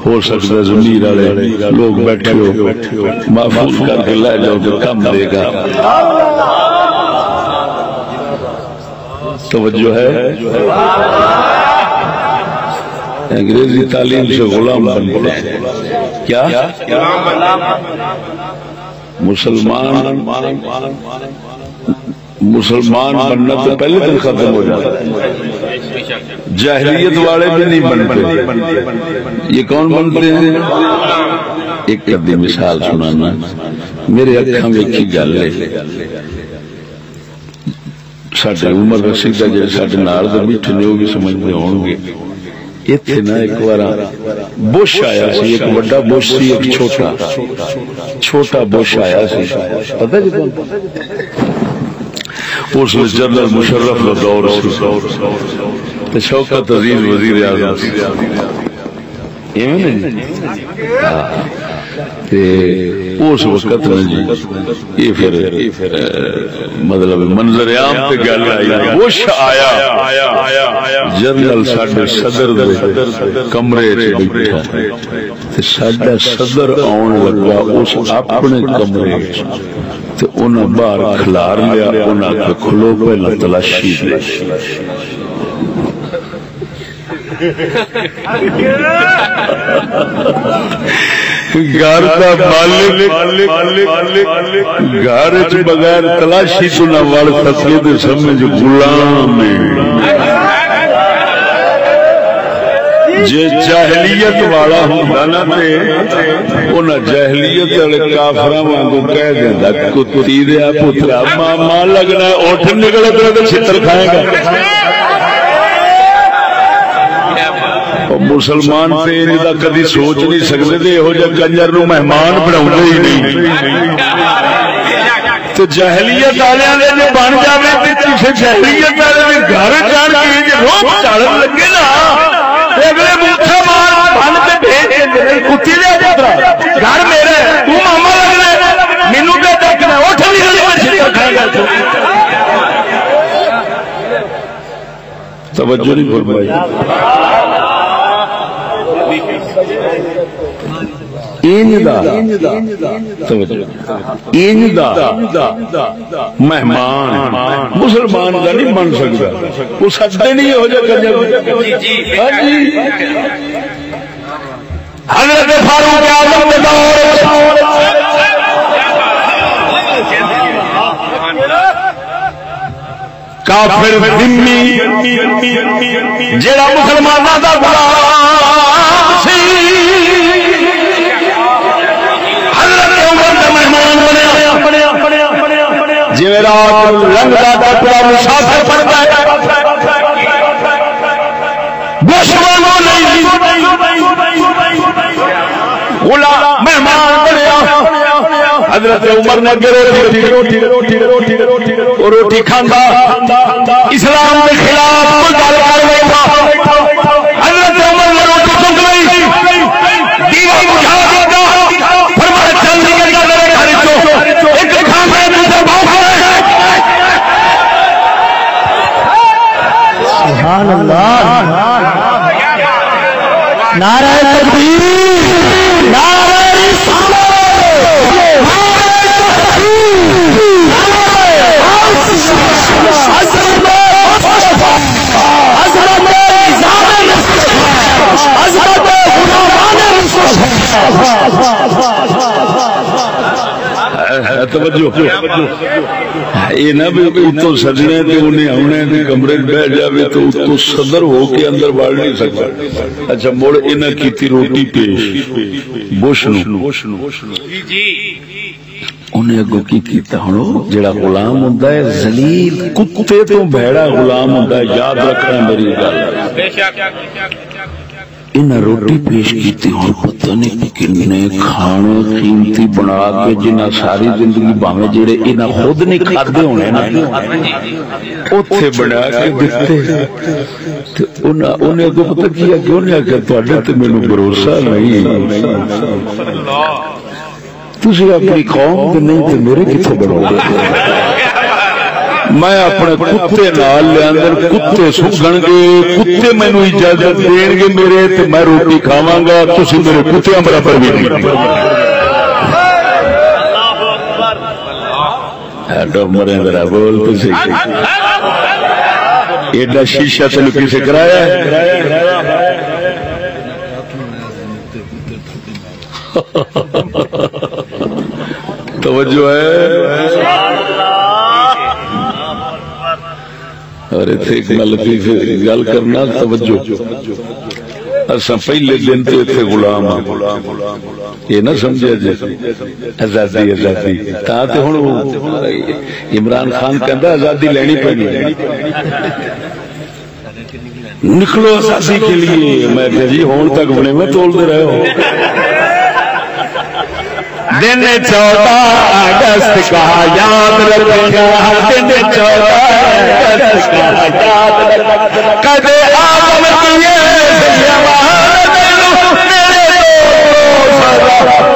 ہو سکتا ہے ضمیر والے لوگ بیٹھے ہو محفوظ کر کے لے جاؤ تو کم دے گا توجہ ہے انگریزی تعلیم سے غلام بنتے ہیں کیا مسلمان بننا تو پہلے دن ختم ہو جاتا ہے جاہلیت والے بھی نہیں بنتے یہ کون بنتے ہیں ایک ابھی مثال سنانا میرے اکھاں ویکھی گل ہے ساڈے عمر رسیدہ جڑے ساڈے نال دے بیٹھے نے وہ بھی سمجھتے ہون گے اتنے نا ایک بار بش آیا سی ایک بڑا بش سی ایک چھوٹا بش آیا سی پتہ جی کون اس میں جنرل مشرف کا دور سی شوکت عزیز وزیر اعظم اس وقت یہ پھر مطلب منظر عام تے گل آئی بش آیا جنرل ساڈے صدر دے کمرے وچ بیٹھا تے ساڈا صدر آن لگا اس اپنے کمرے وچ تے انہاں باہر کھلار لیا انہاں کے کھلو پہلا تلاشی دے گھر کا گھر بغیر تلاشی تو نہ وڑ سکے تو سمجھ غلام جے جاہلیت والا ہوندا نا تے انہاں جاہلیت والے کافراں وانگو کہہ دیندا کتی دیا پترا ماما لگنا اٹھ نکل تے چھتر کھائے گا مسلمان تے انہاں کدی سوچ نہیں سکدے تے ہو جا کنجر نو مہمان بناوندے ہی نہیں تے جاہلیت والےاں دے جو بن جاوے تے کسے جاہلیت والے دے گھر چڑھ کے جے روب چڑھن لگے نا اگلے موٹھا مار بن تے بھیج دے کتی دے توجہ نہیں بول بھائی مہمان مسلمان کا نہیں بن سکتا وہ سچتے نہیں ہو جائے حضرت فاروق اعظم کے دور کافر ذمہ جڑا مسلمانوں دا غلام سی حضرت عمر دا مہمان بنیا جی رات رنگ دا کپڑا مسافر بنتا ہے دشمنوں نہیں غلام مہمان بنیا حضرت عمر نے روٹی کھانا اسلام کے خلاف گل کر بیٹھا حضرت عمر نے روٹی چک لی دیوا بجھا دیتا فرمایا چل نکل جا میرے گھر چوں ایک کھانا ہے دوسرا بھوکا ہے سبحان اللہ نعرہ تکبیر نعرہ رسالت یہ نہ تو سجنے انہیں آنے کمرے بہ جائے تو صدر ہو کے اندر بڑھ نہیں سکتا اچھا مڑ انہیں کی روٹی پیش بش انہیں اگو کی کیتا ہوں جڑا غلام ہوں ذلیل کتے تو بھیڑا غلام ہوں یاد رکھنا میری گل انہیں روٹی پیش کیتی ہوں پتہ نہیں کنے کھانے قیمتی بنا کے جنہ ساری زندگی باہمیں جڑے انہیں خود نہیں کھاتے ہونے نا اتھے بنا کے دیتے انہیں اگو پتہ کیا کیوں نہیں کہ توڑے تو میں نے بھروسہ نہیں تسی اپنی قوم کے نہیں تھے میرے کتنے بڑھو گے میں اپنے کتے نال لے اندر کتے سکھن گے کتے میں نے اجازت دیں گے میرے تو میں روٹی کھاواں گا تسی میرے کتے ہمارا پر بھی نہیں ایڈو مرے ذرا بول تو صحیح ایڈا شیشہ تلکی سے کرایا ہے توجہ ہے اور گل کرنا توجہ اصا پہلے دن تو اتنے غلام یہ نہ سمجھا جی آزادی آزادی ہوں عمران خان کہتا آزادی لینی پڑی نکلو آزادی کے لیے میں کہ جی ہون تک بنے میں تولتے رہے ہو دن 14 اگست کا یاد رکھنا دن 14 اگست کا یاد رکھنا کدے آدم کیے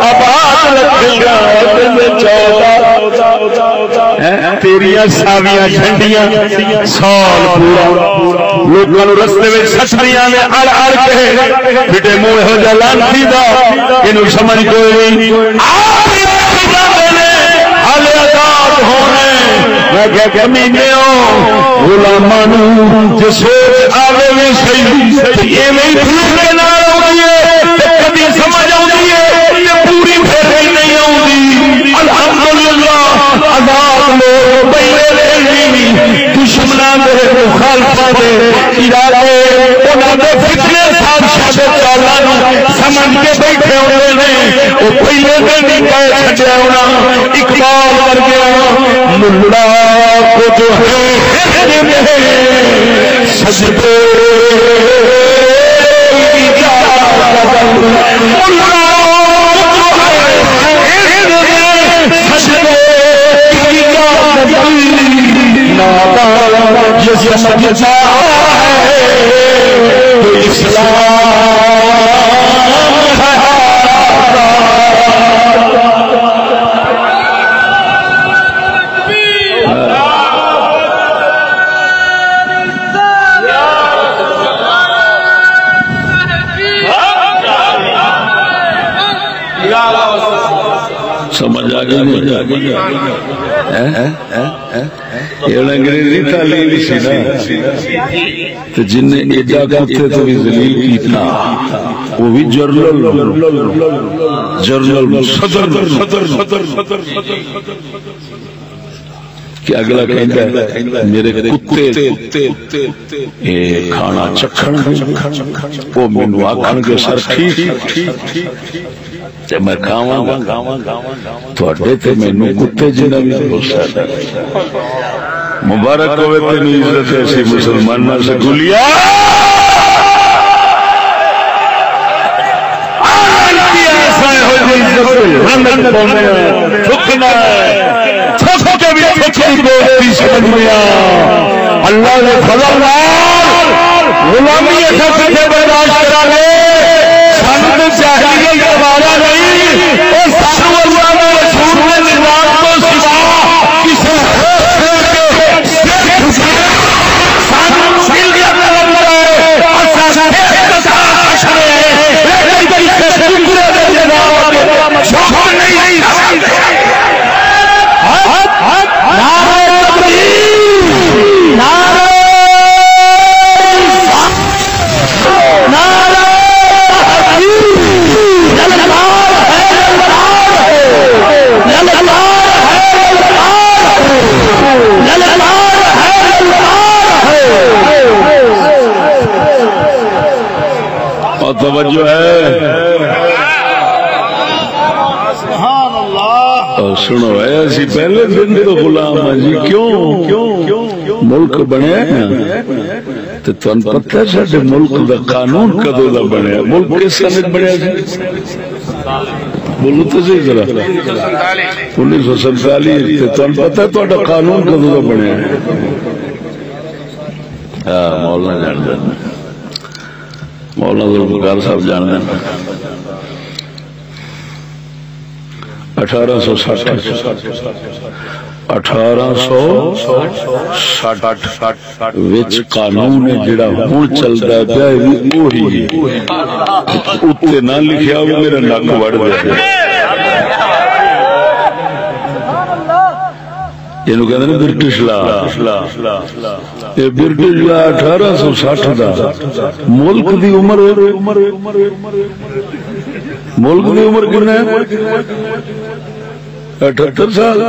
آباد رکھنا دن 14 تیریاں ساویاں جھنڈیاں سال پورا لوگوں رستے میں سچریاں میں اڑ اڑ کے بیٹے منہ ہو جا لانتی دا انہوں سمجھ کوئی نہیں حال آزاد ہونے میں کہہ کمینے ہو غلامانو جو سوچ آوے میں صحیح یہ میں پھولے نہ ہوئیے کبھی سمجھ آؤں گی یہ پوری پھیلے نہیں آؤں گی الحمدللہ آزاد لوگ بھئیے لے دشمنان دے مخالفہ دے ارادے انہوں نے فتنے سادشاہ دے چالانوں سمجھ کے بیٹھے ہوئے نے وہ پہلے دن نہیں کہہ چھڑے ہونا اقبال کر گیا ملا کو جو ہے سجدے یہ سمجھتا ہے تو اسلام سمجھ آ گئی انگریزی تعلیم سی نا جن نے ایڈا کتے تو بھی ذلیل کیتا وہ بھی جرنل صدر کہ اگلا کہتا ہے میرے کتے کھانا چکھن وہ مینو آکھن گے سر ٹھیک میں کھاواں گا تواڈے تے مینوں کتے جنہ بھی بھروسہ مبارک ہوئے تینوں عزت ایسی مسلمان نہ سکولیا اللہ نے فضل غلامی ایسا کتنے برداشت کرا لے سانو جاہلیت گوارا نہیں اور سانو اللہ نے رسول نے نظام کو سوا کسی سانو مل گیا لگتا ہے اور سانو توجہ ہے سنو ایسی پہلے دن تو غلام ہے جی کیوں ملک بنیا تو تن پتہ ہے ساڈے ملک دا قانون کدو دا بنیا ملک کس سال بنیا جی بولو تو صحیح ذرا 1947 تن پتہ ہے تہاڈا قانون کدو دا بنیا ہاں مولانا جان دے مولانا ذوالفقار صاحب جان دیں 1860 وچ قانون جڑا ہن چلدا پیا وہی اوتے نہ لکھیا وہ میرا نک وڑ دے یہ کہتے ہیں برٹش لا یہ برٹش لا 1860 دا ملک دی عمر کتنا ہے 78 سال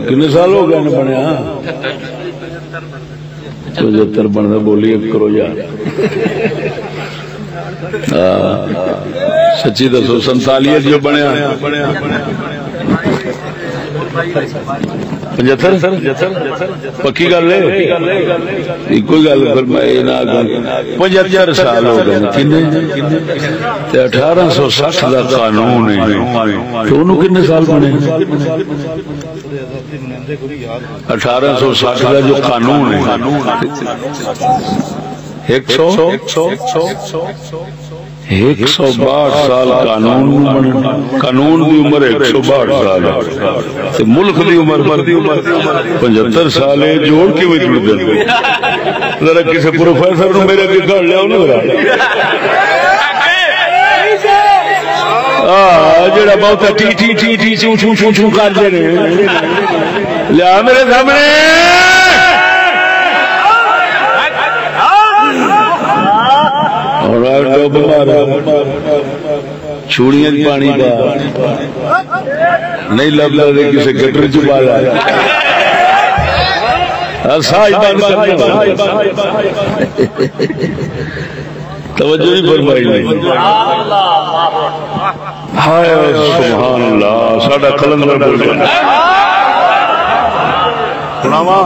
کتنے سال ہو گئے بنیا 75 بنتا بولیے کرو یار سچی دسو 47 جو بنیا 75 پکی گل ہے کوئی گل 75 سال ہو گئے 1860 کا قانون ہے تو انہوں کتنے سال بنے 1860 کا جو قانون ہے 162 سال قانون دی عمر 162 سال ملک دی عمر 75 سال ہے جوڑ کے میں جڑ دیں ذرا کسی پروفیسر نے میرے بھی کر لیا جڑا بہت ٹی ٹی ٹی ٹی چوں چوں چوں چوں کر دے لیا میرے سامنے چوڑیاں پانی کا نہیں لب لگے کسی گٹر چپا لایا توجہ نہیں فرمائی نہیں ہائے سبحان اللہ ساڈا قلندر بول گیا سناواں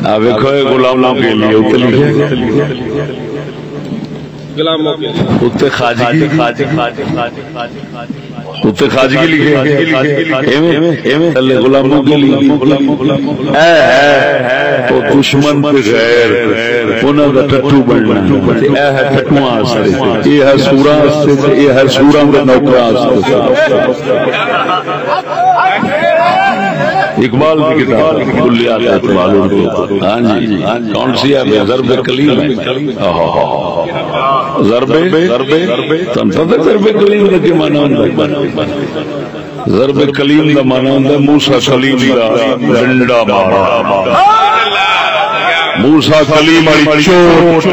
آپ دیکھو غلاموں کے لیے اتنے خواجگی لکھے غلاموں کے لیے دشمن غیر انہوں کا ٹٹو بننا یہ ہے ٹٹواں یہ ہے سوراں یہ ہے سوراں کا نوکراں اقبال کی کتاب کلیات اقبال ہاں جی کون سی ہے ضرب کلیم ہے ضرب کلیم کا کیا مانا ہوتا ہے؟ ضرب کلیم کا مانا ہوتا ہے موسیٰ کلیم کا ڈنڈا مارا، موسیٰ کلیم والی چوٹ۔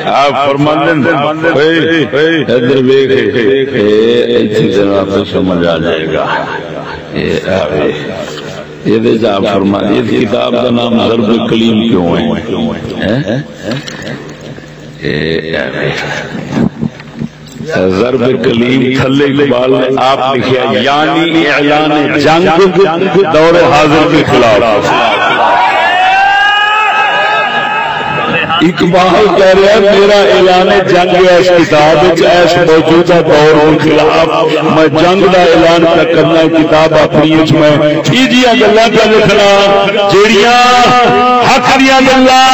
آپ فرماندے ادھر ویکھ جناب سمجھ آ جائے گا۔ یہ آپ فرمانے اس کتاب کا نام ضرب کلیم کیوں ہے؟ ضرب کلیم تھلے اقبال نے آپ لکھا یعنی اعلان جنگ دور حاضر کے خلاف۔ اقبال کہہ رہا ہے میرا اعلان جنگ ہے اس کتاب اس موجودہ دور کے خلاف، میں جنگ کا اعلان کا کرنا کتاب اپنی میں یہ گلاں کا لکھنا جیڑیاں حق دیاں گلاں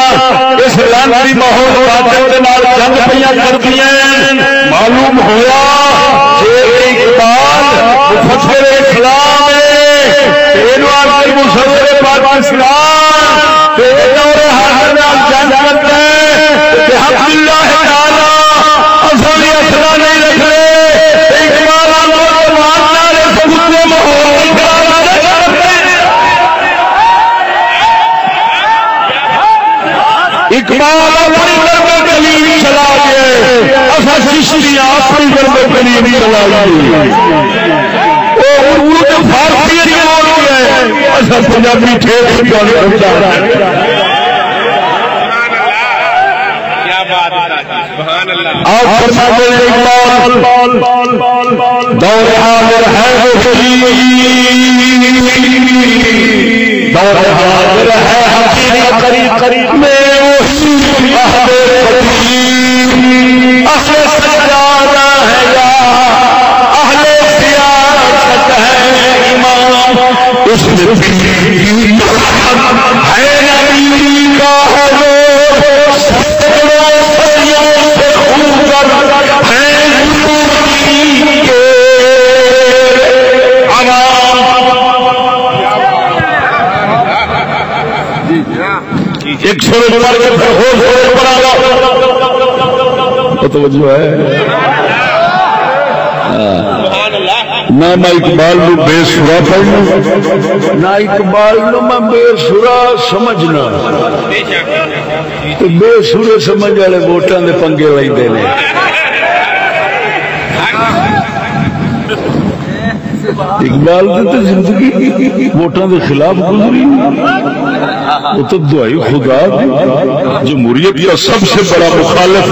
اس لعنتی ماحول باطل دے نال جنگ پیاں کردیاں۔ معلوم ہوا کہ اقبال مفسر اسلام ہے، اینوار مصور پاکستان تے دور حاضر نال جنگ کرتا ہے کہ حق اللہ تعالی اصل اصلا نہیں رکھ رہے اقبال کو ماننا ہے سب کو ماحول اقبال اپنی ضرب کلیم چلا گئے، اصل چشتیاں اپنی ضرب کلیم چلا گئے، وہ اردو کے فارسی بول گئے، اصل پنجابی ٹھیک دور حاضر ہے دور حاضر ہے حقیقت میں اہل سجادہ ہے یا اہل سیاست ہے امام، اس میں ہے نبی کا ہے ایک سورج مار کے پھر ہو سورج پر آگا توجہ ہے نہ میں اقبال نو بے سورا پڑھنا نہ اقبال نو میں بے سورا سمجھنا، بے سورے سمجھ والے ووٹاں دے پنگے لیندے نے۔ اقبال کی زندگی ووٹاں دے خلاف گزری، وہ تو دعائی خدا جمہوریت کا سب سے بڑا مخالف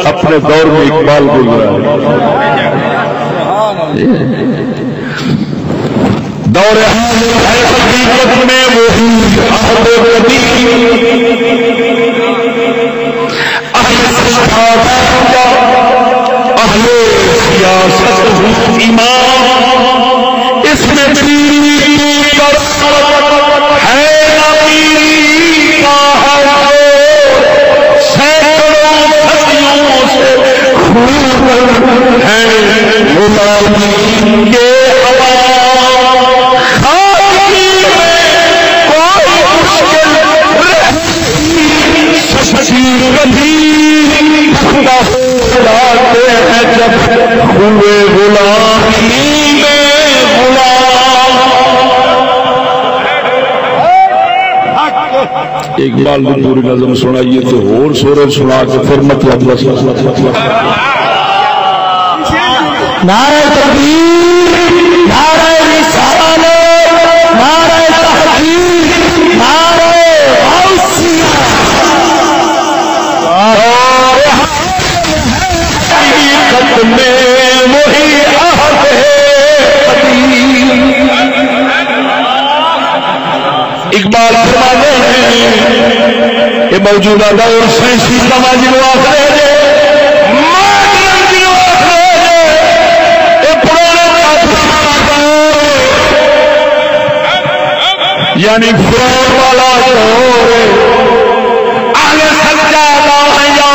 اپنے دور میں اقبال گزرا دور حقیقت میں وہی اہل سیاست امام، اس میں اقبال کی پوری نظم سنائیے تو اور سورج سنا کے پھر مطلب نعرہ تکبیر، نعرہ رسالت، نعرہ تحقیق، نعرہ غوثیہ، حقیقت میں وہی عہد ہے قدیم۔ اقبال فرماتے ہیں یہ موجودہ دور سائنسی سماجی واقعے یعنی فرعون والا دور اہل سجادہ ہے یا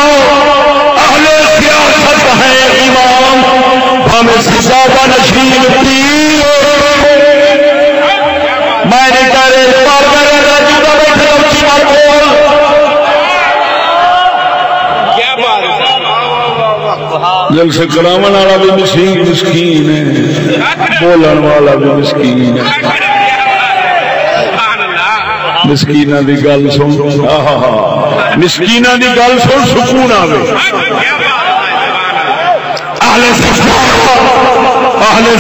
اہل سیاست ہے امام، ہمیں سجادہ نشین پیر میں نے کہہ رہے بول جلسے کراون والا بھی مسکین ہے، بولن والا بھی مسکین ہے۔ مسکیناں دی گل سن، مسکیناں دی گل سن سکون آوے۔ اہل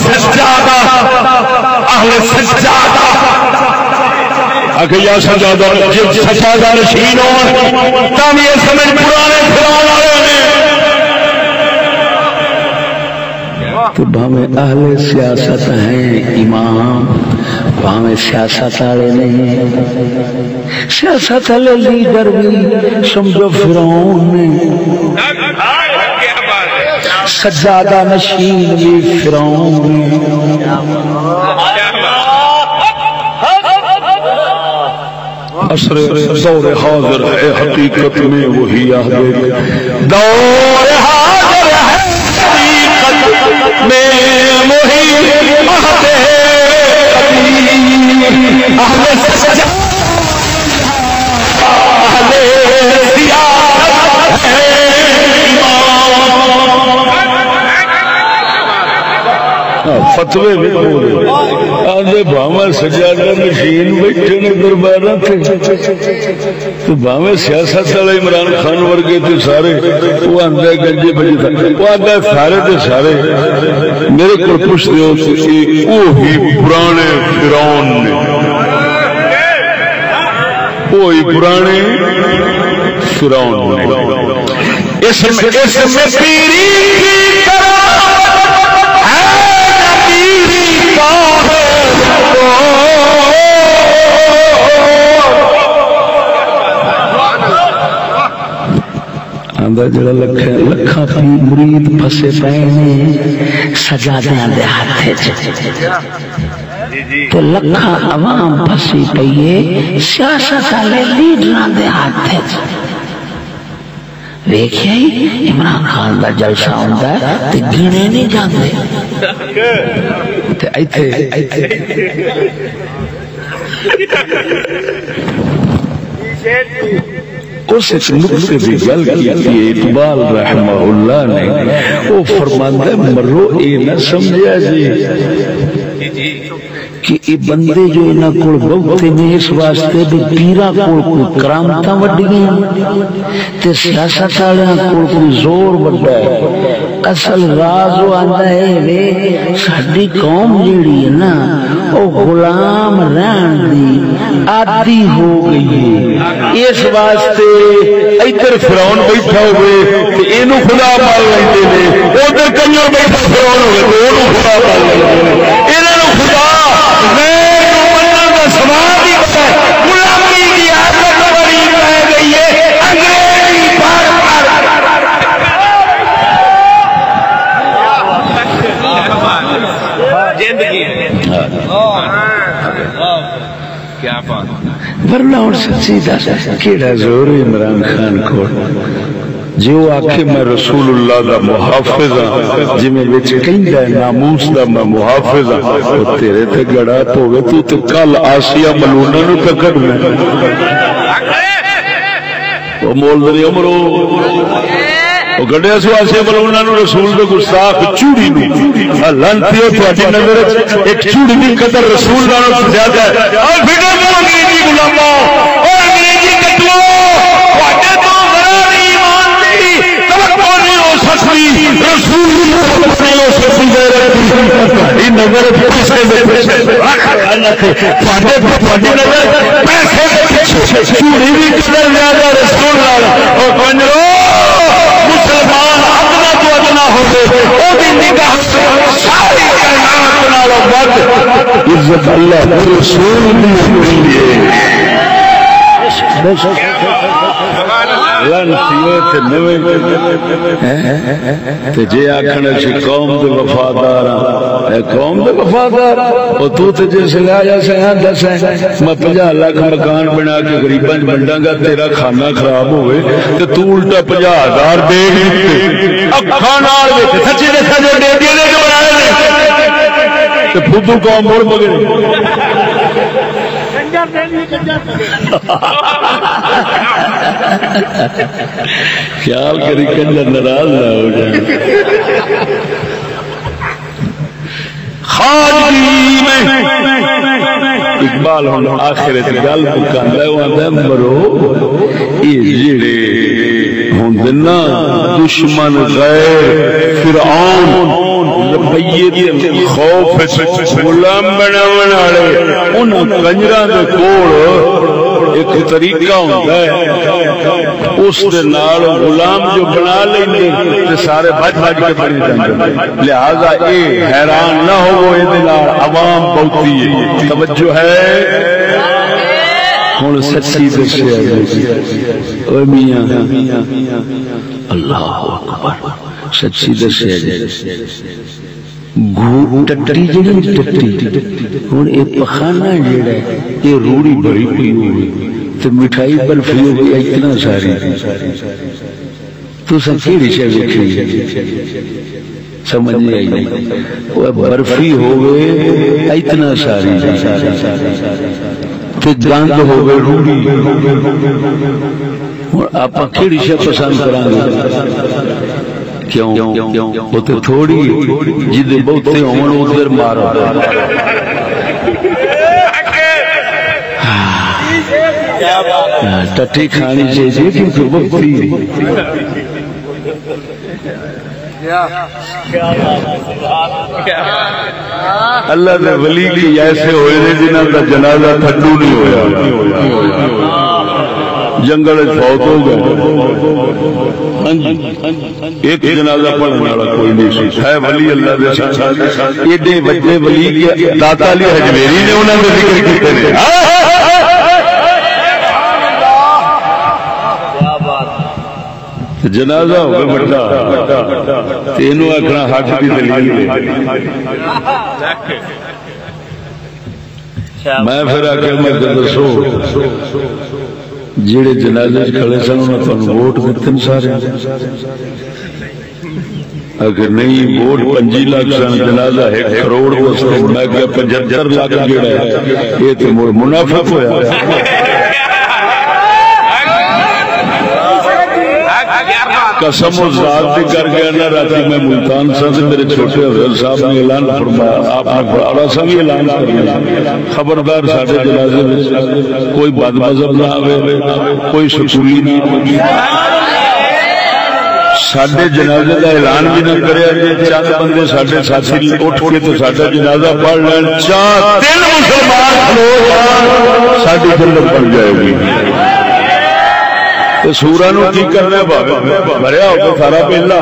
سجادہ آگے یا سجادہ سجادہ نشین ہو تم یہ سمجھ پرانے فرعون والے نے تو بھاویں اہل سیاست ہیں امام، بھاویں سیاست والے نہیں، سیاست والے لیڈر بھی سمجھو فرعون نے، سجادہ نشین بھی فرعون نے۔ عصر دور حاضر ہے حقیقت میں وہی اہل، دور حاضر ہے حقیقت میں وہی اہل سجادہ اہل سیاست ہے فتوے بھی بولے آدھے بھاویں سجادہ نشین بیٹھے نے درباراں تے تو بھاویں سیاست والے عمران خان ورگے تے سارے وہ آندا گنجے بجے تھا وہ آندا سارے تے سارے میرے کو پوچھ دیو وہی پرانے فرعون نے، وہی پرانے فرعون نے۔ اس میں پیری کی طرح جڑا لکھاں مرید پھسے پے نے سجادیاں دے ہاتھ تو لکھاں عوام پھسی پئیے سیاست والے لیڈراں دے ہاتھ ویکھیا ہی عمران خان دا جلسہ ہوندا ہے تے گنے نہیں جاندے تے ایتھے اس نقطے بھی گل کی اقبال رحمہ اللہ نے، وہ فرماتا ہے مرو اے نہ سمجھا جی کہ یہ بندے جو انہاں کول بہتے نے اس واسطے بھی پیراں کول کوئی کرامتاں وڈیاں تے سیاست والیاں کول کوئی زور وڈا ہے۔ اصل راز وہ آندا ہے وے ساڈی قوم جیڑی ہے نا او غلام رہن دی عادی ہو گئی ہے، اس واسطے ادھر فرعون بیٹھا ہوئے تے اینو خدا مان لیندے نے، ادھر کنجر بیٹھا فرعون ہوئے تے اونوں خدا مان لیندے نے۔ انہاں نوں خدا غلامی کی عادت بڑی پہ گئی ہے، انگریزی پڑھ ورنہ اور سچی دس کیڑا زور عمران خان کو جو آکھے میں رسول اللہ دا محافظ ہاں، جی میں بچ کہندا ہے ناموس دا میں محافظ ہاں، وہ تیرے تے گڑا پوے تو تے کل آسیہ ملونہ نو پکڑ میں وہ مولدری عمرو وہ گڑیا سو آسیہ ملونہ نو رسول دے گستاخ چوڑی نو لانتیو تواڈی نظر ایک چوڑی دی قدر رسول نالوں زیادہ ہے۔ اور بھیڑو کو انگریزی غلاموں اور انگریزی کٹو تواڈے تو رسول نظر پیسے چوڑی بھی قدر زیادہ رسول مسلمان اپنا تو ادنا ہو گئے ساری عزت اللہ رسول جی آخر قوم دے وفادار قوم دے وفادار تو جس لیا دس میں 50 لاکھ مکان بنا کے غریباں ونڈاں گا تیرا کھانا خراب ہوئے تو تو الٹا 50,000 دے سچی دسا جو ڈیڈی نے جو بنائے تو فدو قوم مڑ مگے خیال کری کنجر ناراض نہ ہو جائے. خواجگی میں اقبال ہوں آخر گل مکاندا مرو یہ جڑے ہوندے نا دشمن غیر فرعون خوف غلام بناون والے انہاں کنجراں دے کول ایک طریقہ ہوندا ہے اس دے نال غلام جو بنا لیندے تے سارے بھج بھج کے بن جاندے. لہذا اے حیران نہ ہو اے دے نال عوام بہتی ہے. توجہ ہے ہن سچی دسیا او میاں اللہ اکبر سچی دسیا جائے ٹٹی جڑی ٹٹی ہوں یہ پخانا جڑا ہے یہ روڑی بڑی پی ہوئی تو مٹھائی برفی ہو گئی اتنا ساری تو کہڑی شے ویکھی سمجھ نہیں آئی وہ برفی ہو گئے اتنا ساری گند ہو گئے روڑی ہوں آپ کہڑی شے پسند کریں گے کیوں وہ تو تھوڑی جدے بہتے ہون ادھر مارو ٹٹی کھانی چاہیے کیونکہ بہتی اللہ نے ولی کی ایسے ہوئے جنہاں کا جنازہ ٹھڈو نہیں ہویا جنگل فوت ہو گئے ایک جنازہ پڑھنے والا کوئی نہیں ہے ولی اللہ دے ساتھ ایڈے بڑے ولی کے داتا علی حجویری نے انہوں نے ذکر کیتے ہیں جنازہ ہو گیا بڑا تینوں آخنا حق کی دلیل میں پھر آ کے میں دسو جیڑے جنازے کھڑے سن انہوں نے ووٹ دیتے سارے اگر نہیں ووٹ 25 لاکھ سن جنازہ 1 کروڑ واسطے میں کہ 75 لاکھ جیڑا ہے یہ تو منافق ہویا قسم و ذات بھی کر گیا نا راتی میں ملتان سے میرے چھوٹے حضرت صاحب نے اعلان فرمایا آپ نے بڑا سا بھی اعلان کرنا خبردار ساڈے جنازے میں کوئی بد مذہب نہ آوے کوئی سکولی نہ آوے ساڈے جنازے کا اعلان بھی نہ کرے جی چند بندے ساڈے ساتھی اٹھ کے تو ساڈا جنازہ پڑھ لین 3 مسلمان لوگ ساڈی جنت بن جائے گی سورا نو کی کرنا مریا ہو تو سارا پہلا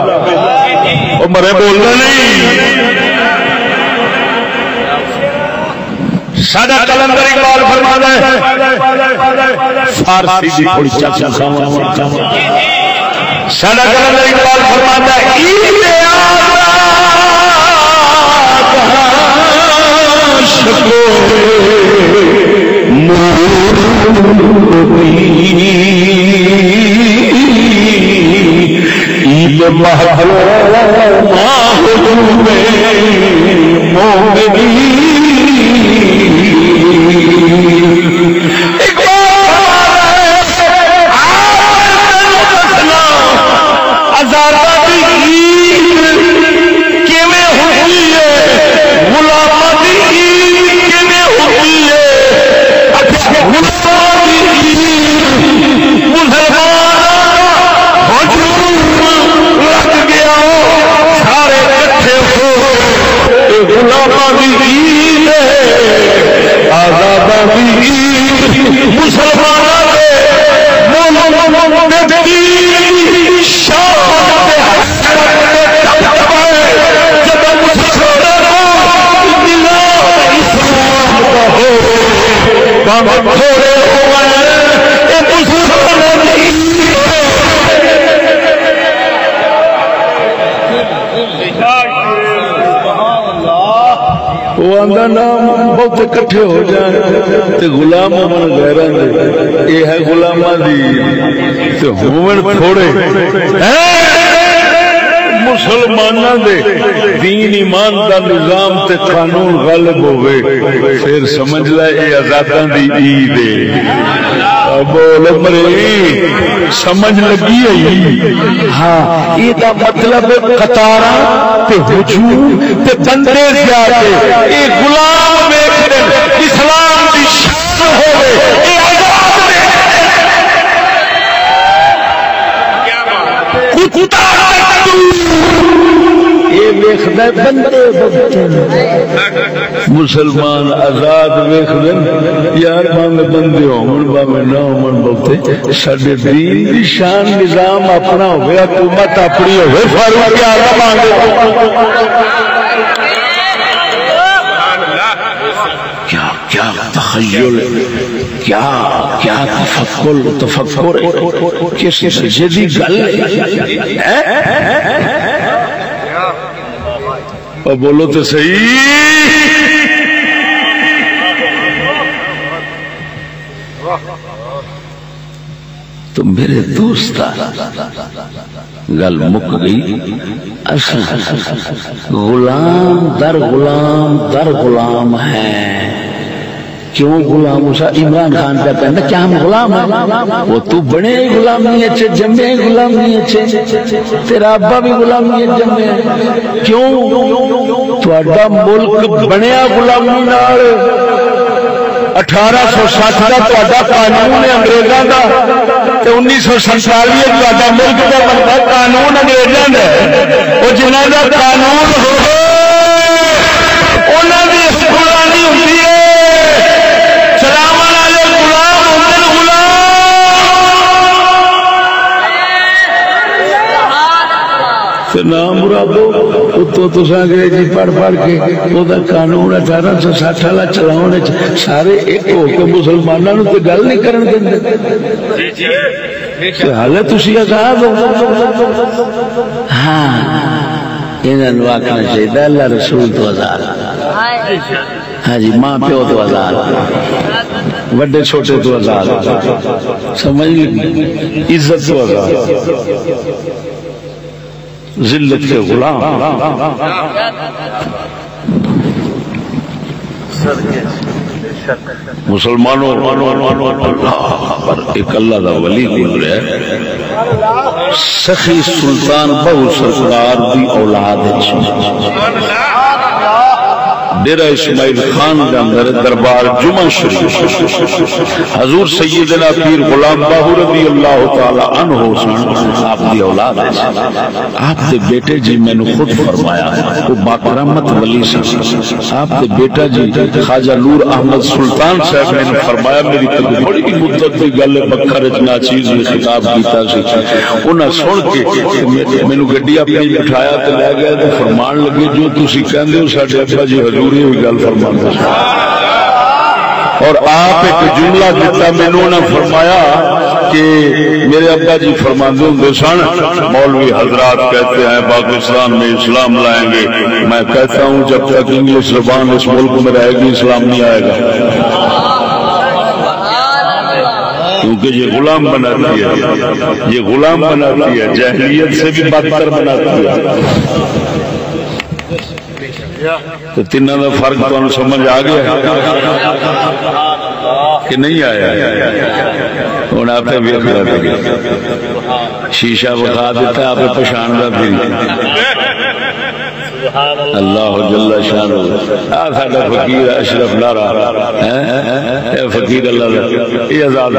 وہ مرے بولنا نہیں ساڈا کلندر اقبال فرماتا ہے فارسی دی تھوڑی چاچا ساڈا کلندر اقبال فرماتا ہے عید عید محلو محلو بہت کٹھے ہو جائیں تے غلام من غیران دے یہ ہے غلامہ دی تے ہومن تھوڑے مسلمانوں دے دین ایمان دا نظام تے قانون غالب ہوئے پھر سمجھ لے یہ آزاداں دی عید ہے بول مرے سمجھ لگی ہے ہاں یہ دا مطلب قطاراں تے ہجوم تے بندے زیادہ اے غلام ویکھ اسلام دی شان ہوے اے آزاد مسلمان آزاد ویخ یار باویں بندے ہون باویں نہ ہون بولتے ساڈے دین دی شان نظام اپنا ہوئے حکومت اپنی ہوئے فاروق اعظم کیا تخیل کیا تفکر کس جدی گل اور بولو تو صحیح تو میرے دوست گل مک گئی غلام در غلام در غلام ہے کیوں غلام اسا عمران خان کا کہنا کیا ہم غلام ہیں وہ تو بنے غلام نہیں اچھے جمعے غلام نہیں اچھے تیرا ابا بھی غلام نہیں جمعے کیوں تو اڈا ملک بنیا غلامی نال 1860 کا تو اڈا قانون ہے انگریزاں دا تے 1947 تو اڈا ملک دا بنتا قانون انگریزاں دا او جنہاں دا قانون ہوے انہاں دی حکمرانی ہوندی ہے نام مرادو تو انگریزی پڑھ کے وہ قانون 1860 والا چلاؤ سارے ایک ہو کے مسلمانوں کو گل نہیں کرن دیں حالت تھی آزاد ہو ہاں انہوں آخنا چاہیے اللہ رسول تو آزاد ہاں جی ماں پیو تو آزاد وڈے چھوٹے تو آزاد سمجھ عزت تو آزاد ذلت کے غلام مسلمانوں ایک اللہ دا ولی گزرے سخی سلطان بہو سرکار دی اولاد ڈیرہ اسماعیل خان کے اندر دربار جمعہ شریف حضور سیدنا پیر غلام باہو رضی اللہ تعالی عنہ سن آپ دی اولاد ہے آپ دے بیٹے جی میں نے خود فرمایا وہ باکرامت ولی سے آپ دے بیٹا جی خواجہ نور احمد سلطان صاحب نے فرمایا میری تک بڑی مدت کی گل بکھر اتنا چیز میں خطاب کیتا سی انہاں سن کے میں نے گڈی اپنی بٹھایا تے لے گیا تے فرمان لگے جو تسی کہندے ہو ساڈے ابا جی حضور ہوئی گل فرماتا اور آپ ایک جملہ دیتا میں نے فرمایا کہ میرے ابا جی فرماندے ہوں سن مولوی حضرات کہتے ہیں پاکستان میں اسلام لائیں گے میں کہتا ہوں جب تک انگلش زبان اس ملک میں رہے گی اسلام نہیں آئے گا کیونکہ یہ غلام بناتی ہے یہ غلام بناتی ہے جاہلیت سے بھی بدتر بناتی ہے تو تینوں کا فرق تو سمجھ آ گیا کہ نہیں آیا ہوں آپ شیشہ بخا دیتا آپ پچھاڑتا پھر اللہ جل شان ساڈا فقیر اشرف لارا فقیر اللہ یہ آزاد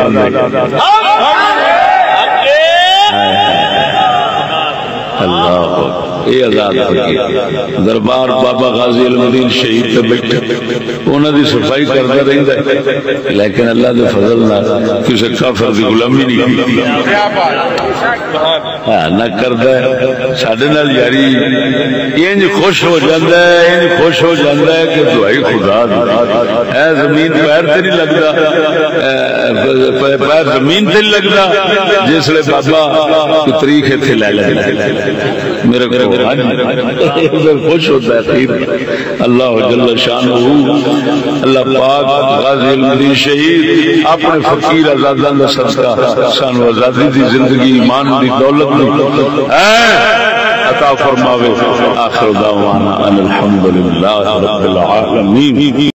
اللہ یہ آزاد فقیر دربار بابا غازی المدین شہید تے بیٹھے انہاں دی صفائی کردا رہندا ہے لیکن اللہ دے فضل نال کسے کافر دی غلامی نہیں کیتی ہاں نہ کردا ہے ساڈے نال یاری انج خوش ہو جاندا ہے انج خوش ہو جاندا ہے کہ دعائی خدا دی اے زمین پیر تے نہیں لگدا پیر زمین تے نہیں لگدا جس لے بابا کی تاریخ ایتھے لے لے میرے کو خوش ہوتا ہے پیر اللہ جل شانہ اللہ پاک غازی المدین شہید اپنے فقیر آزاداں دا صدقہ سانو آزادی دی زندگی ایمان دی دولت دی عطا فرماوے. آخر دعوانا ان الحمدللہ رب العالمین.